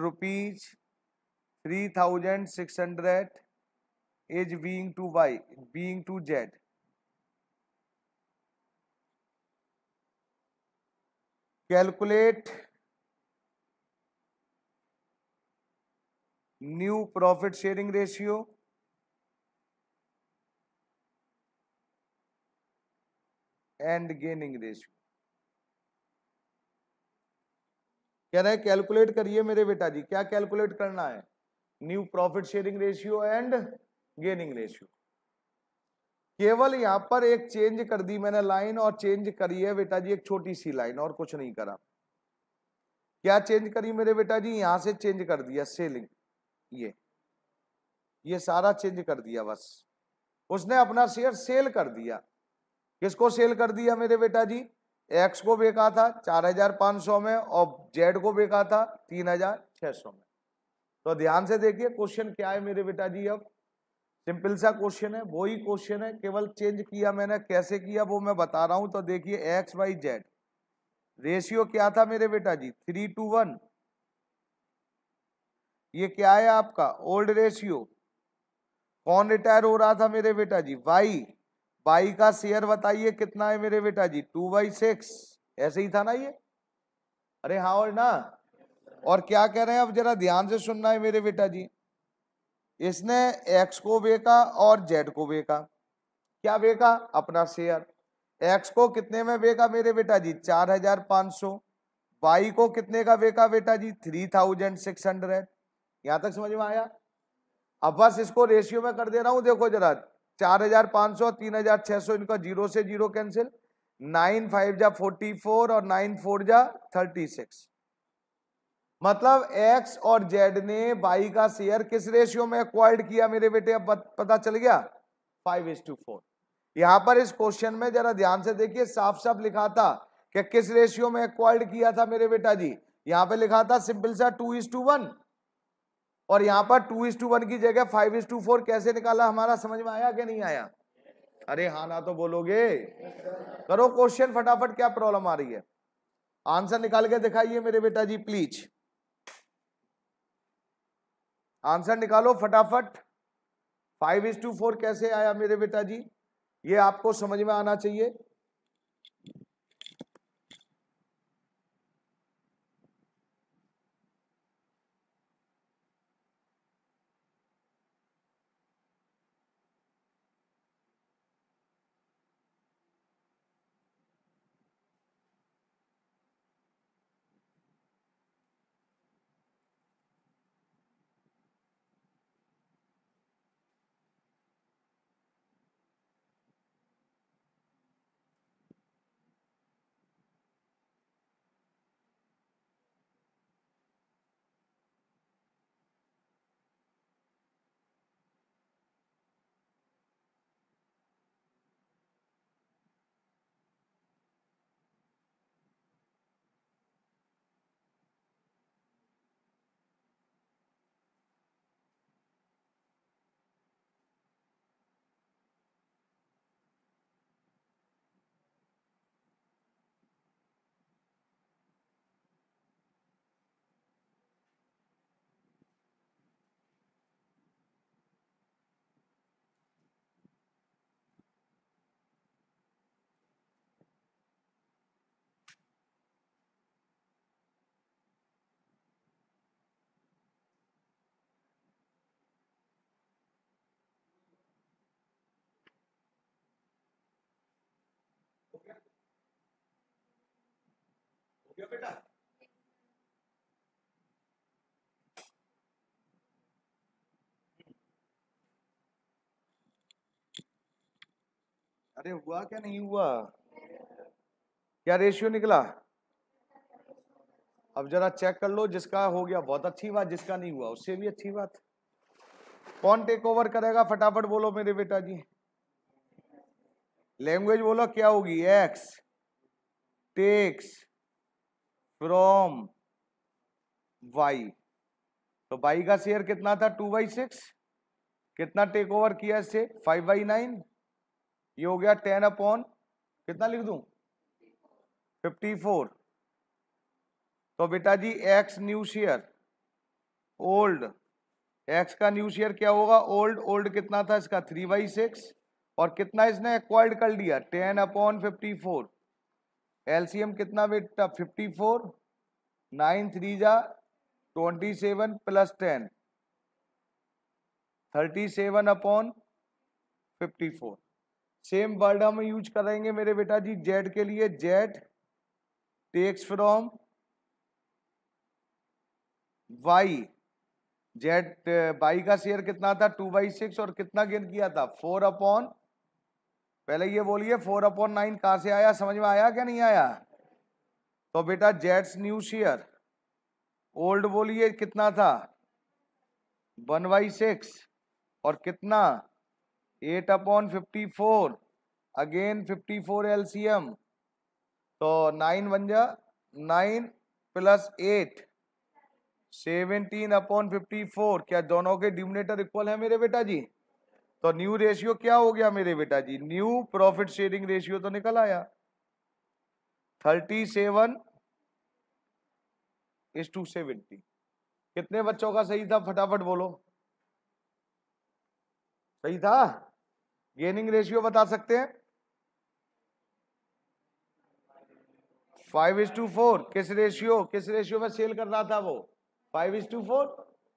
₹3,600 is being to Y, being to Z. Calculate new profit sharing ratio and gaining ratio. कह रहे हैं कैलकुलेट करिए मेरे बेटा जी, क्या कैलकुलेट करना है, new profit sharing ratio and gaining ratio. केवल यहां पर एक चेंज कर दी मैंने लाइन, और चेंज करी है बेटा जी एक छोटी सी लाइन, और कुछ नहीं करा। क्या चेंज करी मेरे बेटा जी, यहां से चेंज कर दिया सेलिंग, ये सारा चेंज कर दिया, बस उसने अपना शेयर सेल कर दिया। किसको सेल कर दिया मेरे बेटा जी, एक्स को बेचा था 4,500 में, और जेड को बेचा था 3,600 में। तो ध्यान से देखिए क्वेश्चन क्या है मेरे बेटा जी, अब सिंपल सा क्वेश्चन है, वही क्वेश्चन है, केवल चेंज किया मैंने, कैसे किया वो मैं बता रहा हूं। तो देखिए एक्स वाई जेड रेशियो क्या था मेरे बेटा जी 3:1, ये क्या है आपका ओल्ड रेशियो, कौन रिटायर हो रहा था मेरे बेटा जी वाई, बाई का शेयर बताइए कितना है मेरे बेटा जी, 2/6, ऐसे ही था ना ये, अरे हाँ और ना। और क्या कह रहे हैं, अब जरा ध्यान से सुनना है मेरे बेटा जी, इसने एक्स को बेचा और जेड को बेचा, क्या बेचा, अपना शेयर। एक्स को कितने में बेचा मेरे बेटा जी, 4,500। वाई को कितने का बेचा बेटा जी, 3,600। यहां तक समझ में आया। अब बस इसको रेशियो में कर दे रहा हूं, देखो जरा, 4,500, 3,600, इनका जीरो से जीरो कैंसिल, 9 5 जा 44 और 9 4 जा 36। मतलब एक्स और जेड ने बाई का शेयर किस रेशियो में एक्वायर्ड किया मेरे बेटे, अब पता चल गया, 5:4। यहां पर इस क्वेश्चन में जरा ध्यान से देखिए, साफ साफ लिखा था कि किस रेशियो में एक्वायर्ड किया था मेरे बेटा जी, यहां पे लिखा था सिंपल सा 2:1, और यहां पर 2:1 की जगह 5:4 कैसे निकाला हमारा, समझ में आया कि नहीं आया, अरे हाँ ना तो बोलोगे। करो क्वेश्चन फटाफट, क्या प्रॉब्लम आ रही है, आंसर निकाल के दिखाइए मेरे बेटा जी प्लीज, आंसर निकालो फटाफट। 5:4 कैसे आया मेरे बेटा जी, ये आपको समझ में आना चाहिए। बेटा अरे हुआ क्या नहीं हुआ, क्या रेशियो निकला, अब जरा चेक कर लो, जिसका हो गया बहुत अच्छी बात, जिसका नहीं हुआ उससे भी अच्छी बात। कौन टेक ओवर करेगा फटाफट बोलो मेरे बेटा जी, लैंग्वेज बोलो क्या होगी, एक्स टेक्स फ्रॉम वाई, तो वाई का शेयर कितना था, 2/6, कितना टेक ओवर किया इससे, 5/9, ये हो गया 10 कितना लिख दूं, 54। तो बेटा जी X new share old, X का न्यू शेयर क्या होगा, ओल्ड, ओल्ड कितना था इसका, 3/6, और कितना इसने एक्वायर्ड कर लिया, 10/54। एलसीएम कितना बेटा, 54, 9 3 जा 27 प्लस 10, 37/54। सेम वर्ड हम यूज करेंगे मेरे बेटा जी जेड के लिए, Z takes from Y, Z Y का शेयर कितना था, 2/6, और कितना गेन किया था, 4 पहले ये बोलिए 4/9 कहां से आया, समझ में आया क्या नहीं आया। तो बेटा जेड्स न्यू शेयर ओल्ड बोलिए कितना था, 1/6, और कितना 8/54, अगेन 54 एलसीएम, तो 9 बन जा 9 प्लस 8 17/54, क्या दोनों के डिनोमिनेटर इक्वल है मेरे बेटा जी, तो न्यू रेशियो क्या हो गया मेरे बेटा जी, न्यू प्रॉफिट शेयरिंग रेशियो तो निकल आया 37:70। कितने बच्चों का सही था फटाफट बोलो, सही था, गेनिंग रेशियो बता सकते हैं? 5:4। किस रेशियो में सेल कर रहा था वो? 5:4।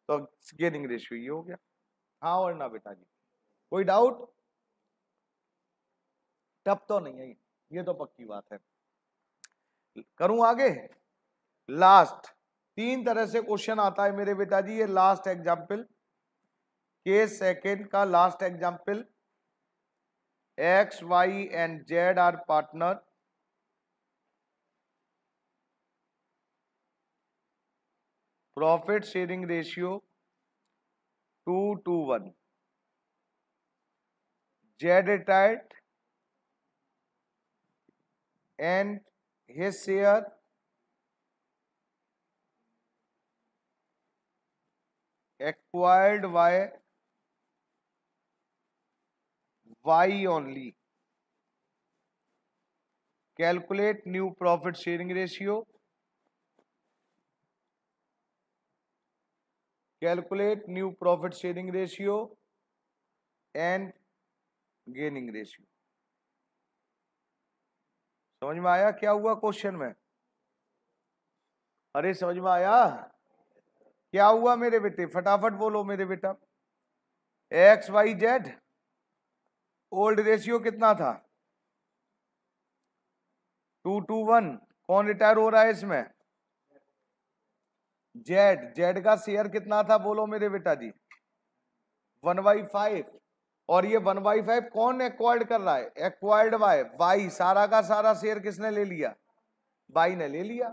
तो गेनिंग रेशियो ये हो गया। हाँ और ना बेटा जी, कोई डाउट? टफ तो नहीं है ये तो पक्की बात है। करूं आगे? लास्ट 3 तरह से क्वेश्चन आता है मेरे बेटा जी। ये लास्ट एग्जाम्पल, केस सेकेंड का last example. X, Y and Z are partner. Profit sharing ratio 2:1. Z retired and his share acquired by Y only. Calculate new profit sharing ratio. Calculate new profit sharing ratio and gaining ratio. समझ में आया क्या हुआ question में? अरे समझ में आया क्या हुआ मेरे बेटे? फटाफट बोलो मेरे बेटा। X Y Z old ratio कितना था? 2:1। कौन रिटायर हो रहा है इसमें? जेड का शेयर कितना था बोलो मेरे बेटा जी? 1/5। और ये 1/5 कौन एक्वायर्ड कर रहा है? Acquired by Y. सारा का सारा शेयर किसने ले लिया? वाई ने ले लिया।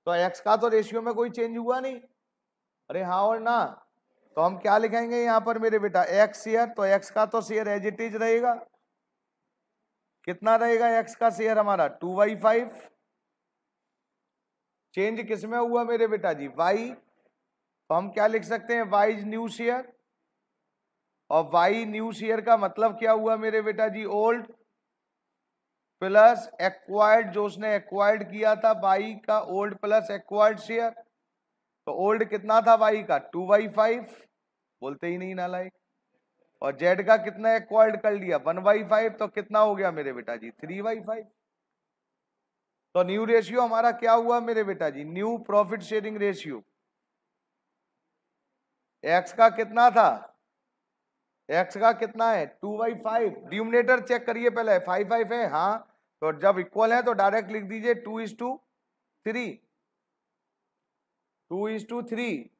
तो एक्स का तो रेशियो में कोई चेंज हुआ नहीं। अरे हाँ और ना? तो हम क्या लिखेंगे यहां पर मेरे बेटा? एक्स शेयर, तो एक्स का तो शेयर एज इट इज रहेगा। कितना रहेगा एक्स का शेयर हमारा? 2/5। चेंज किसमें हुआ मेरे बेटा जी? वाई। तो हम क्या लिख सकते हैं? Y is new share. और वाई न्यू शेयर का मतलब क्या हुआ मेरे बेटा जी? ओल्ड प्लस एक्वायर्ड, जो उसने एक्वायर्ड किया था वाई का, ओल्ड प्लस एक्वायर्ड शेयर। तो ओल्ड कितना था वाई का? 2/5। बोलते ही नहीं नालायक। और जेड का कितना एक्वायर्ड कर लिया? 1/5। तो कितना हो गया मेरे बेटा जी? 3/5। तो न्यू रेशियो हमारा क्या हुआ मेरे बेटा जी? New profit sharing ratio. X का कितना था? एक्स का कितना है? 2/5। डिनोमिनेटर चेक करिए पहले, 5/5 है। हाँ, तो जब इक्वल है तो डायरेक्ट लिख दीजिए 2:3। 2:3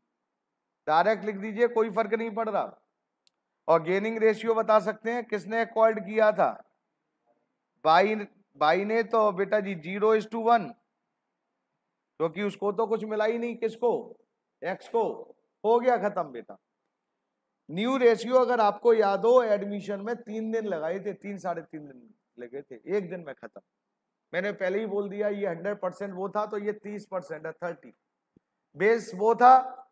डायरेक्ट लिख दीजिए, कोई फर्क नहीं पड़ रहा। और गेनिंग रेशियो बता सकते हैं किसने एक्वायर्ड किया था? बाई ने। तो बेटा जी 0:1, क्योंकि उसको तो कुछ मिला ही नहीं। किसको? एक्स को। हो गया खत्म बेटा। न्यू रेशियो अगर आपको याद हो, एडमिशन में 3 दिन लगाए थे, 3 साढ़े 3 दिन लगे थे, 1 दिन में खत्म। मैंने पहले ही बोल दिया ये 100% वो था, तो ये 30% है, 30। बेस वो था,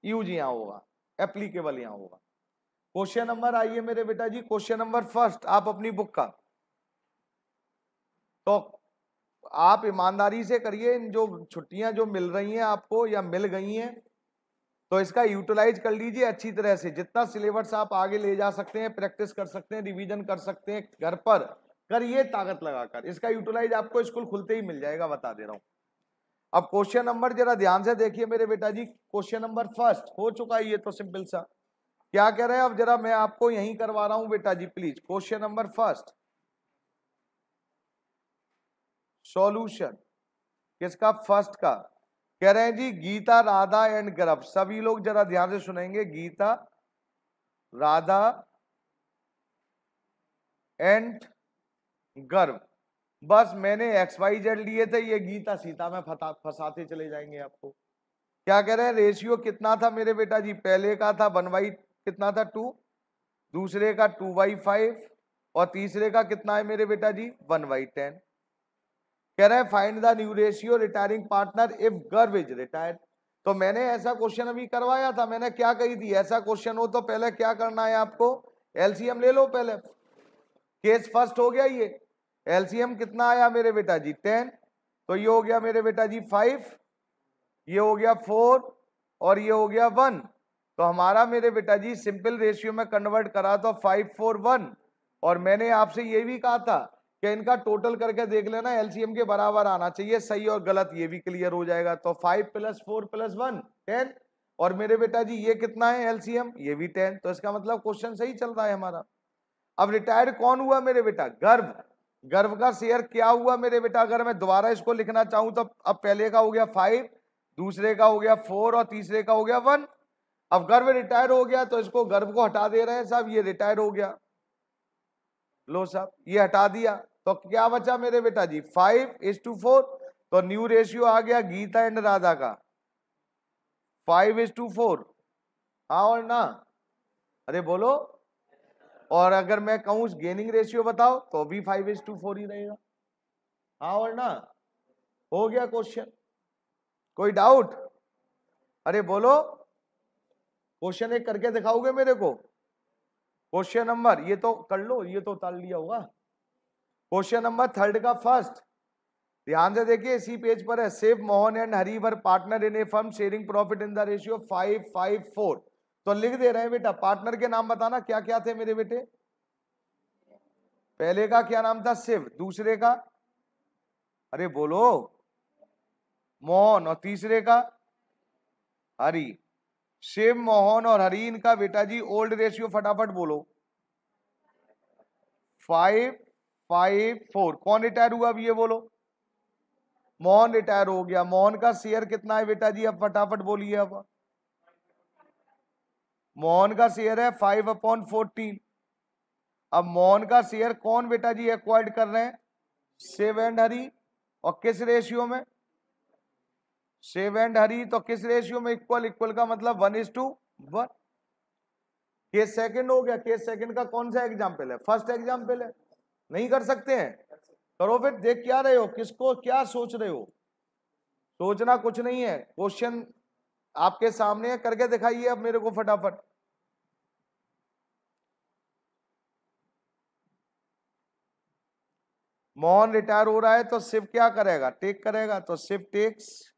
यूज यहां होगा, एप्लीकेबल यहां होगा। क्वेश्चन नंबर आइए मेरे बेटा जी, क्वेश्चन नंबर फर्स्ट आप अपनी बुक का। तो आप ईमानदारी से करिए, इन जो छुट्टियां जो मिल रही हैं आपको या मिल गई हैं, तो इसका यूटिलाइज कर लीजिए अच्छी तरह से। जितना सिलेबस आप आगे ले जा सकते हैं, प्रैक्टिस कर सकते हैं, रिवीजन कर सकते हैं, घर पर करिए ताकत लगाकर। इसका यूटिलाइज आपको स्कूल खुलते ही मिल जाएगा, बता दे रहा हूं। अब क्वेश्चन नंबर जरा ध्यान से देखिए मेरे बेटा जी। क्वेश्चन नंबर फर्स्ट हो चुका है, ये तो सिंपल सा। क्या कह रहे हैं? अब जरा मैं आपको यहीं करवा रहा हूं बेटा जी, please. Question number first, solution किसका? फर्स्ट का। कह रहे हैं जी गीता, राधा एंड गर्भ। सभी लोग जरा ध्यान से सुनेंगे। गीता, राधा एंड गर्भ। बस मैंने XYZ लिए थे, ये गीता सीता में फंसाते चले जाएंगे आपको। क्या कह रहे हैं? रेशियो कितना था मेरे बेटा जी? पहले का था 1/, कितना था? 2। दूसरे का 2/5। और तीसरे का कितना है मेरे बेटा जी? 1/10। कह रहे हैं find the new ratio retiring partner if गर्भ इज रिटायर्ड। तो मैंने ऐसा क्वेश्चन अभी करवाया था, मैंने क्या कही थी? ऐसा क्वेश्चन हो तो पहले क्या करना है आपको? एलसीएम ले लो पहले। केस फर्स्ट हो गया ये। एलसीएम कितना आया मेरे बेटा जी? 10। तो ये हो गया मेरे बेटा जी 5, ये हो गया 4 और ये हो गया 1। तो हमारा मेरे बेटा जी सिंपल रेशियो में कन्वर्ट करा तो 5, 4, 1। और मैंने आपसे ये भी कहा था कि इनका टोटल करके देख लेना, एलसीएम के बराबर आना चाहिए, सही और गलत ये भी क्लियर हो जाएगा। तो 5 + 4 + 1 10, और मेरे बेटा जी ये कितना है एलसीएम, ये भी 10, तो इसका मतलब क्वेश्चन सही चल रहा है हमारा। अब रिटायर्ड कौन हुआ मेरे बेटा, गर्भ। गर्भ का शेयर क्या हुआ मेरे बेटा, अगर मैं दोबारा इसको लिखना चाहूं तो अब पहले का हो गया 5, दूसरे का हो गया 4 और तीसरे का हो गया 1। अब गर्भ रिटायर हो गया तो इसको गर्भ को हटा दे रहे हैं साहब, ये रिटायर हो गया, लो साहब ये हटा दिया, तो क्या बचा मेरे बेटा जी 5:4। तो न्यू रेशियो आ गया गीता एंड राधा का 5:4, हाँ और ना, अरे बोलो। और अगर मैं कहूं गेनिंग रेशियो बताओ तो भी 5:4 ही रहेगा, हाँ और ना। हो गया क्वेश्चन, कोई डाउट, अरे बोलो। क्वेश्चन एक करके दिखाओगे मेरे को, क्वेश्चन नंबर, ये तो कर लो, ये तो उतार लिया होगा। क्वेश्चन नंबर 3 का फर्स्ट, ध्यान से देखिए इसी पेज पर है, Shiv Mohan and Hari were partner in a firm sharing profit in the ratio 5:5:4। तो लिख दे रहे हैं बेटा, पार्टनर के नाम बताना क्या क्या थे मेरे बेटे। पहले का क्या नाम था शिव, दूसरे का, अरे बोलो, मोहन, और तीसरे का हरी। शिव मोहन और हरी, इनका बेटा जी ओल्ड रेशियो फटाफट बोलो 5:5:4। कौन रिटायर हुआ अब ये बोलो, मोहन रिटायर हो गया। मोहन का शेयर कितना है बेटा जी, अब फटाफट बोलिए। अब मोहन का शेयर है 5/14। अब मोहन का शेयर कौन बेटा जी एक्वायर्ड कर रहे हैं, शिव एंड हरी, और किस रेशियो में, शिव एंड हरी, तो किस रेशियो में, इक्वल, इक्वल का मतलब 1:1। केस सेकंड हो गया, केस सेकंड का कौन सा एग्जाम्पल है, फर्स्ट एग्जाम्पल है, नहीं कर सकते हैं, करो फिर। देख क्या रहे हो, किसको क्या सोच रहे हो, सोचना कुछ नहीं है, क्वेश्चन आपके सामने है, करके दिखाइए अब मेरे को फटाफट। मोहन रिटायर हो रहा है तो शिव क्या करेगा, टेक करेगा, तो शिव टेक्स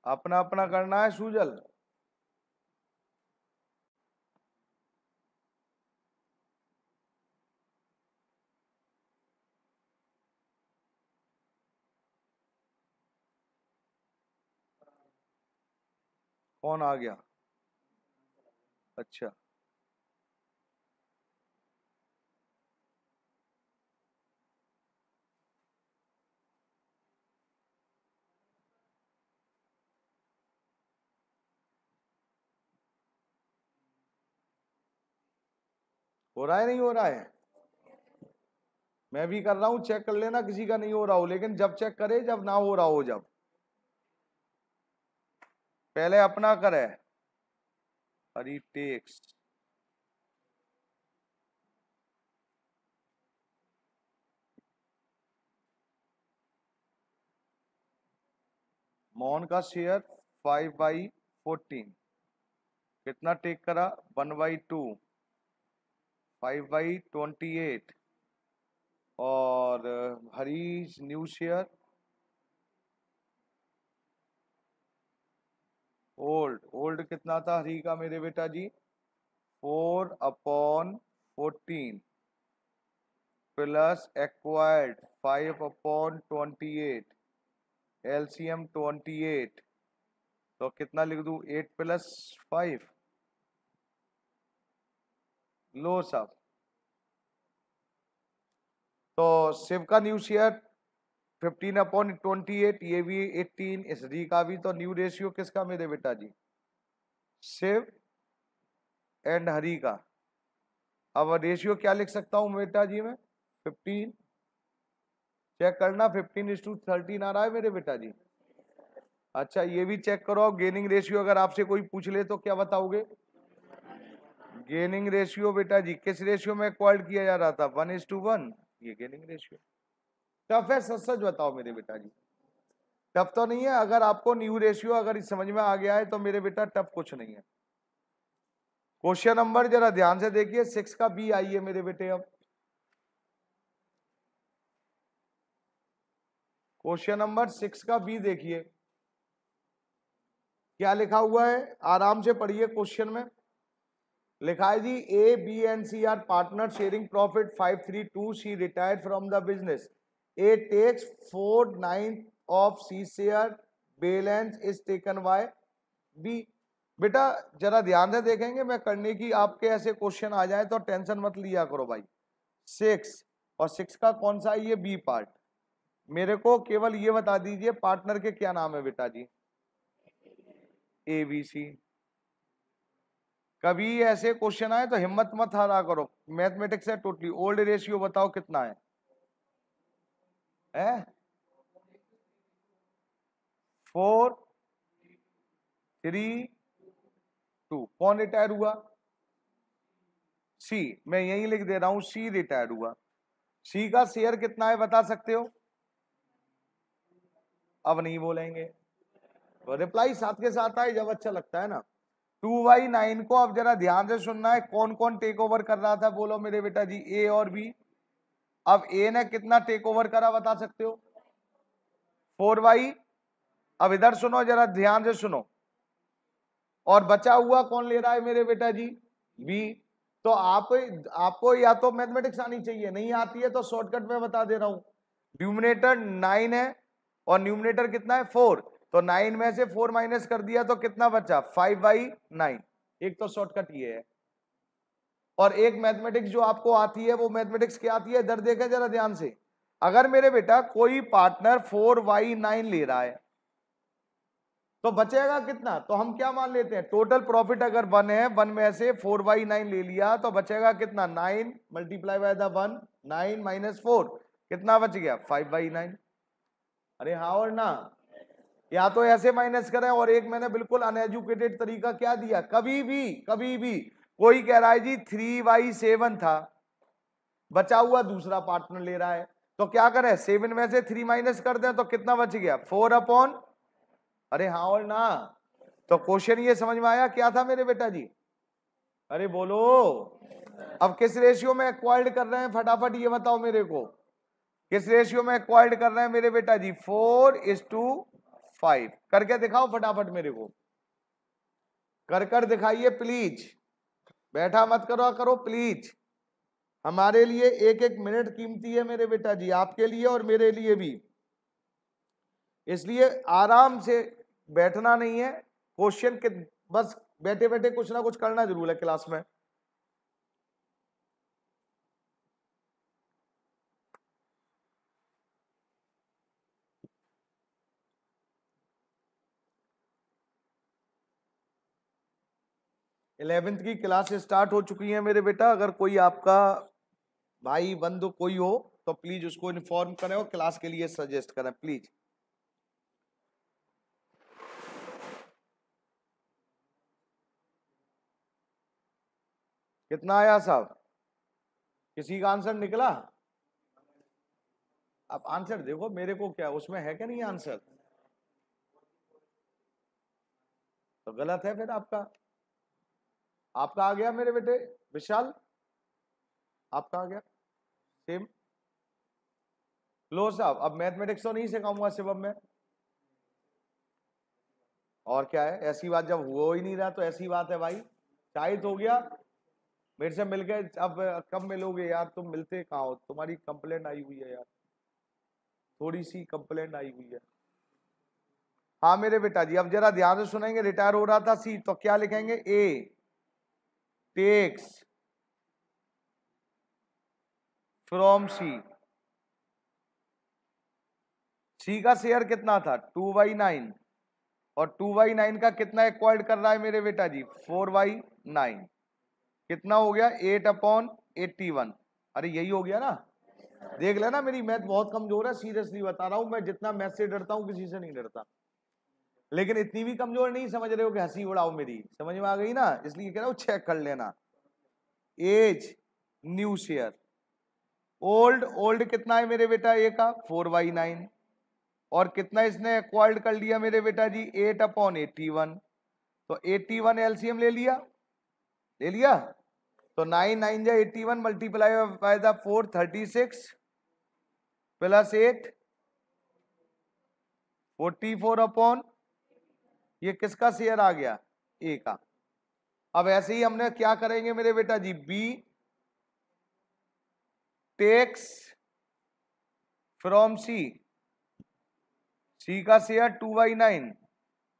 अपना अपना करना है सूजल। कौन आ गया, अच्छा हो रहा है, नहीं हो रहा है, मैं भी कर रहा हूं, चेक कर लेना किसी का नहीं हो रहा हो, लेकिन जब चेक करे जब ना हो रहा हो, जब पहले अपना करे, हरी टेक्स, मोहन का शेयर 5/14, कितना टेक करा, 1/2, 5/28, और Harish new share old, old कितना था हरी का मेरे बेटा जी, 4/14 प्लस एक्वायर्ड 5/28, एलसीएम 28, तो कितना लिख दूं, 8 + 5, लो साहब। तो शिव का न्यू शेयर 15/28, ये भी 18, इस री का भी, तो न्यू रेशियो किसका मेरे बेटा जी, शिव एंड हरी का। अब रेशियो क्या लिख सकता हूं बेटा जी मैं, 15, चेक करना 15:13 आ रहा है मेरे बेटा जी। अच्छा ये भी चेक करो, गेनिंग रेशियो अगर आपसे कोई पूछ ले तो क्या बताओगे, गेनिंग रेशियो बेटा जी किस रेशियो में एक्वायर्ड किया जा रहा था, 1:1, ये गेनिंग रेशियो। टफ है? सच सच बताओ मेरे बेटा जी, टफ तो नहीं है? अगर आपको न्यू रेशियो अगर इस समझ में आ गया है तो मेरे बेटा टफ कुछ नहीं है। क्वेश्चन नंबर जरा ध्यान से देखिए 6 का बी आइए मेरे बेटे। अब क्वेश्चन नंबर 6 का बी देखिए क्या लिखा हुआ है, आराम से पढ़िए। क्वेश्चन में लिखा है जी A B and C are partner sharing profit 532, she retired from the business, A takes 4/9 of C share, balance is taken by B. बेटा जरा ध्यान से देखेंगे, मैं करने की आपके ऐसे क्वेश्चन आ जाए तो टेंशन मत लिया करो भाई। 6 और 6 का कौन सा है ये बी पार्ट, मेरे को केवल ये बता दीजिए पार्टनर के क्या नाम है बेटा जी, ए बी सी। कभी ऐसे क्वेश्चन आए तो हिम्मत मत हारा करो, मैथमेटिक्स है टोटली। ओल्ड रेशियो बताओ कितना है? 4 3 2। कौन रिटायर हुआ? सी। मैं यही लिख दे रहा हूं, सी रिटायर हुआ। सी का शेयर कितना है बता सकते हो? अब नहीं बोलेंगे तो रिप्लाई साथ के साथ आए जब अच्छा लगता है ना। 2/9 को अब जरा ध्यान से सुनना है, कौन कौन टेक ओवर कर रहा था बोलो मेरे बेटा जी, ए और बी। अब ए ने कितना टेक ओवर करा बता सकते हो? 4/। अब इधर सुनो जरा ध्यान से सुनो, और बचा हुआ कौन ले रहा है मेरे बेटा जी? बी। तो आपको या तो मैथमेटिक्स आनी चाहिए, नहीं आती है तो शॉर्टकट में बता दे रहा हूं। न्यूमिनेटर 9 है और न्यूमिनेटर कितना है 4, तो 9 में से 4 माइनस कर दिया तो कितना बचा? 5/9। एक तो शॉर्टकट ये है, और एक मैथमेटिक्स जो आपको आती है वो मैथमेटिक्स क्या आती है इधर देखें जरा ध्यान से। अगर मेरे बेटा कोई पार्टनर 4/9 ले रहा है तो बचेगा कितना? तो हम क्या मान लेते हैं, टोटल प्रॉफिट अगर 1 है, 1 में से 4/9 ले लिया तो बचेगा कितना? 9 मल्टीप्लाई बाय द 1, 9 माइनस 4 कितना बच गया? 5/9। अरे हाँ और ना, या तो ऐसे माइनस करें, और एक मैंने बिल्कुल अनएजुकेटेड तरीका क्या दिया, कभी भी कोई कह रहा है जी 3/7 था, बचा हुआ दूसरा पार्टनर ले रहा है, तो क्या करें 7 में से 3 माइनस कर दें तो कितना बच गया? 4/। अरे हाँ और ना, तो क्वेश्चन ये समझ में आया क्या था मेरे बेटा जी? अरे बोलो, अब किस रेशियो में एक्वायर्ड कर रहे हैं फटाफट ये बताओ मेरे को, किस रेशियो में एक्वायर्ड कर रहे हैं मेरे बेटा जी? 4:5 करके दिखाओ फटाफट मेरे को, कर दिखाइए प्लीज, बैठा मत करो प्लीज। हमारे लिए एक एक मिनट कीमती है मेरे बेटा जी, आपके लिए और मेरे लिए भी, इसलिए आराम से बैठना नहीं है, क्वेश्चन के बस बैठे बैठे कुछ ना कुछ करना जरूर है क्लास में। इलेवेंथ की क्लास स्टार्ट हो चुकी है मेरे बेटा, अगर कोई आपका भाई बंधु कोई हो तो प्लीज उसको इन्फॉर्म करें और क्लास के लिए सजेस्ट करें प्लीज। कितना आया साहब? किसी का आंसर निकला? आप आंसर देखो मेरे को, क्या उसमें है क्या नहीं आंसर? तो गलत है फिर आपका। आपका आ गया मेरे बेटे विशाल, आपका आ गया सेम। लो साहब, अब मैथमेटिक्स तो नहीं सिखाऊंगा शिवम में, और क्या है, ऐसी बात जब हो ही नहीं रहा तो ऐसी बात है भाई, शायद हो गया। मेरे से मिल गए, अब कब मिलोगे यार, तुम मिलते कहाँ हो, तुम्हारी कंप्लेंट आई हुई है यार, थोड़ी सी कंप्लेंट आई हुई है। हाँ मेरे बेटा जी, अब जरा ध्यान से सुनेंगे, रिटायर हो रहा था सी, तो क्या लिखेंगे? ए टेक्स फ्रॉम सी। सी का शेयर कितना था? 2/9, और 2/9 का कितना एक्वायर्ड कर रहा है मेरे बेटा जी? 4/9। कितना हो गया? 8/81। अरे यही हो गया ना, देख लेना मेरी मैथ बहुत कमजोर है, सीरियसली बता रहा हूं, मैं जितना मैथ से डरता हूं किसी से नहीं डरता, लेकिन इतनी भी कमजोर नहीं समझ रहे हो कि हंसी उड़ाओ मेरी, समझ में आ गई ना, इसलिए कह रहा हूं चेक कर लेना। एज न्यू शेयर ओल्ड कितना है मेरे बेटा ए का 4/9 और कितना इसने एक्वायर्ड कर लिया मेरे बेटा जी 8/81 तो 81 एलसीएम ले लिया तो 9 जा 81 मल्टीप्लाई बाय द 4 36 प्लस 8 44 ये किसका शेयर आ गया ए का। अब ऐसे ही हमने क्या करेंगे मेरे बेटा जी बी टेक्स फ्रॉम सी का शेयर 2/9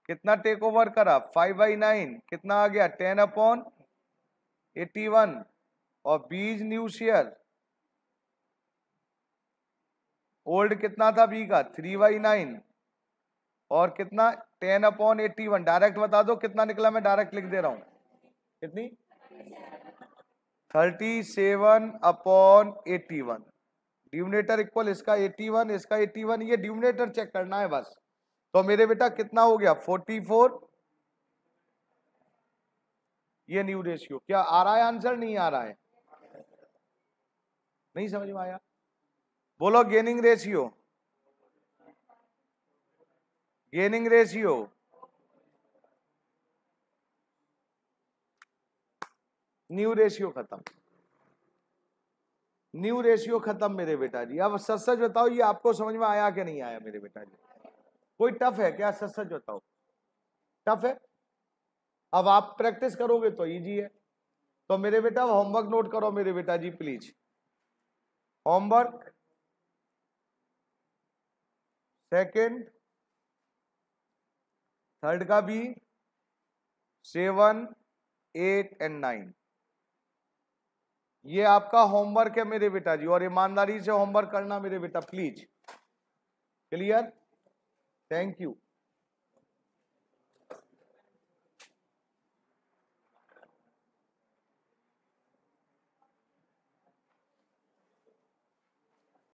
कितना टेक ओवर करा 5/9 कितना आ गया 10/81 और बीज न्यू शेयर ओल्ड कितना था बी का 3/9 और कितना 10/81 डायरेक्ट बता दो कितना निकला मैं डायरेक्ट लिख दे रहा हूं कितनी 37/81 डिनोमिनेटर इक्वल इसका 81 इसका 81 ये डिनोमिनेटर चेक करना है बस। तो मेरे बेटा कितना हो गया 44 ये न्यू रेशियो क्या आ रहा है आंसर नहीं आ रहा है नहीं समझ में आया बोलो गेनिंग रेशियो न्यू रेशियो खत्म मेरे बेटा जी। अब सच सच बताओ ये आपको समझ में आया कि नहीं आया मेरे बेटा जी कोई टफ है क्या सच सच बताओ टफ है। अब आप प्रैक्टिस करोगे तो इजी है। तो मेरे बेटा होमवर्क नोट करो मेरे बेटा जी प्लीज होमवर्क सेकंड थर्ड का भी 7 8 and 9 ये आपका होमवर्क है मेरे बेटा जी और ईमानदारी से होमवर्क करना मेरे बेटा प्लीज। Clear thank you.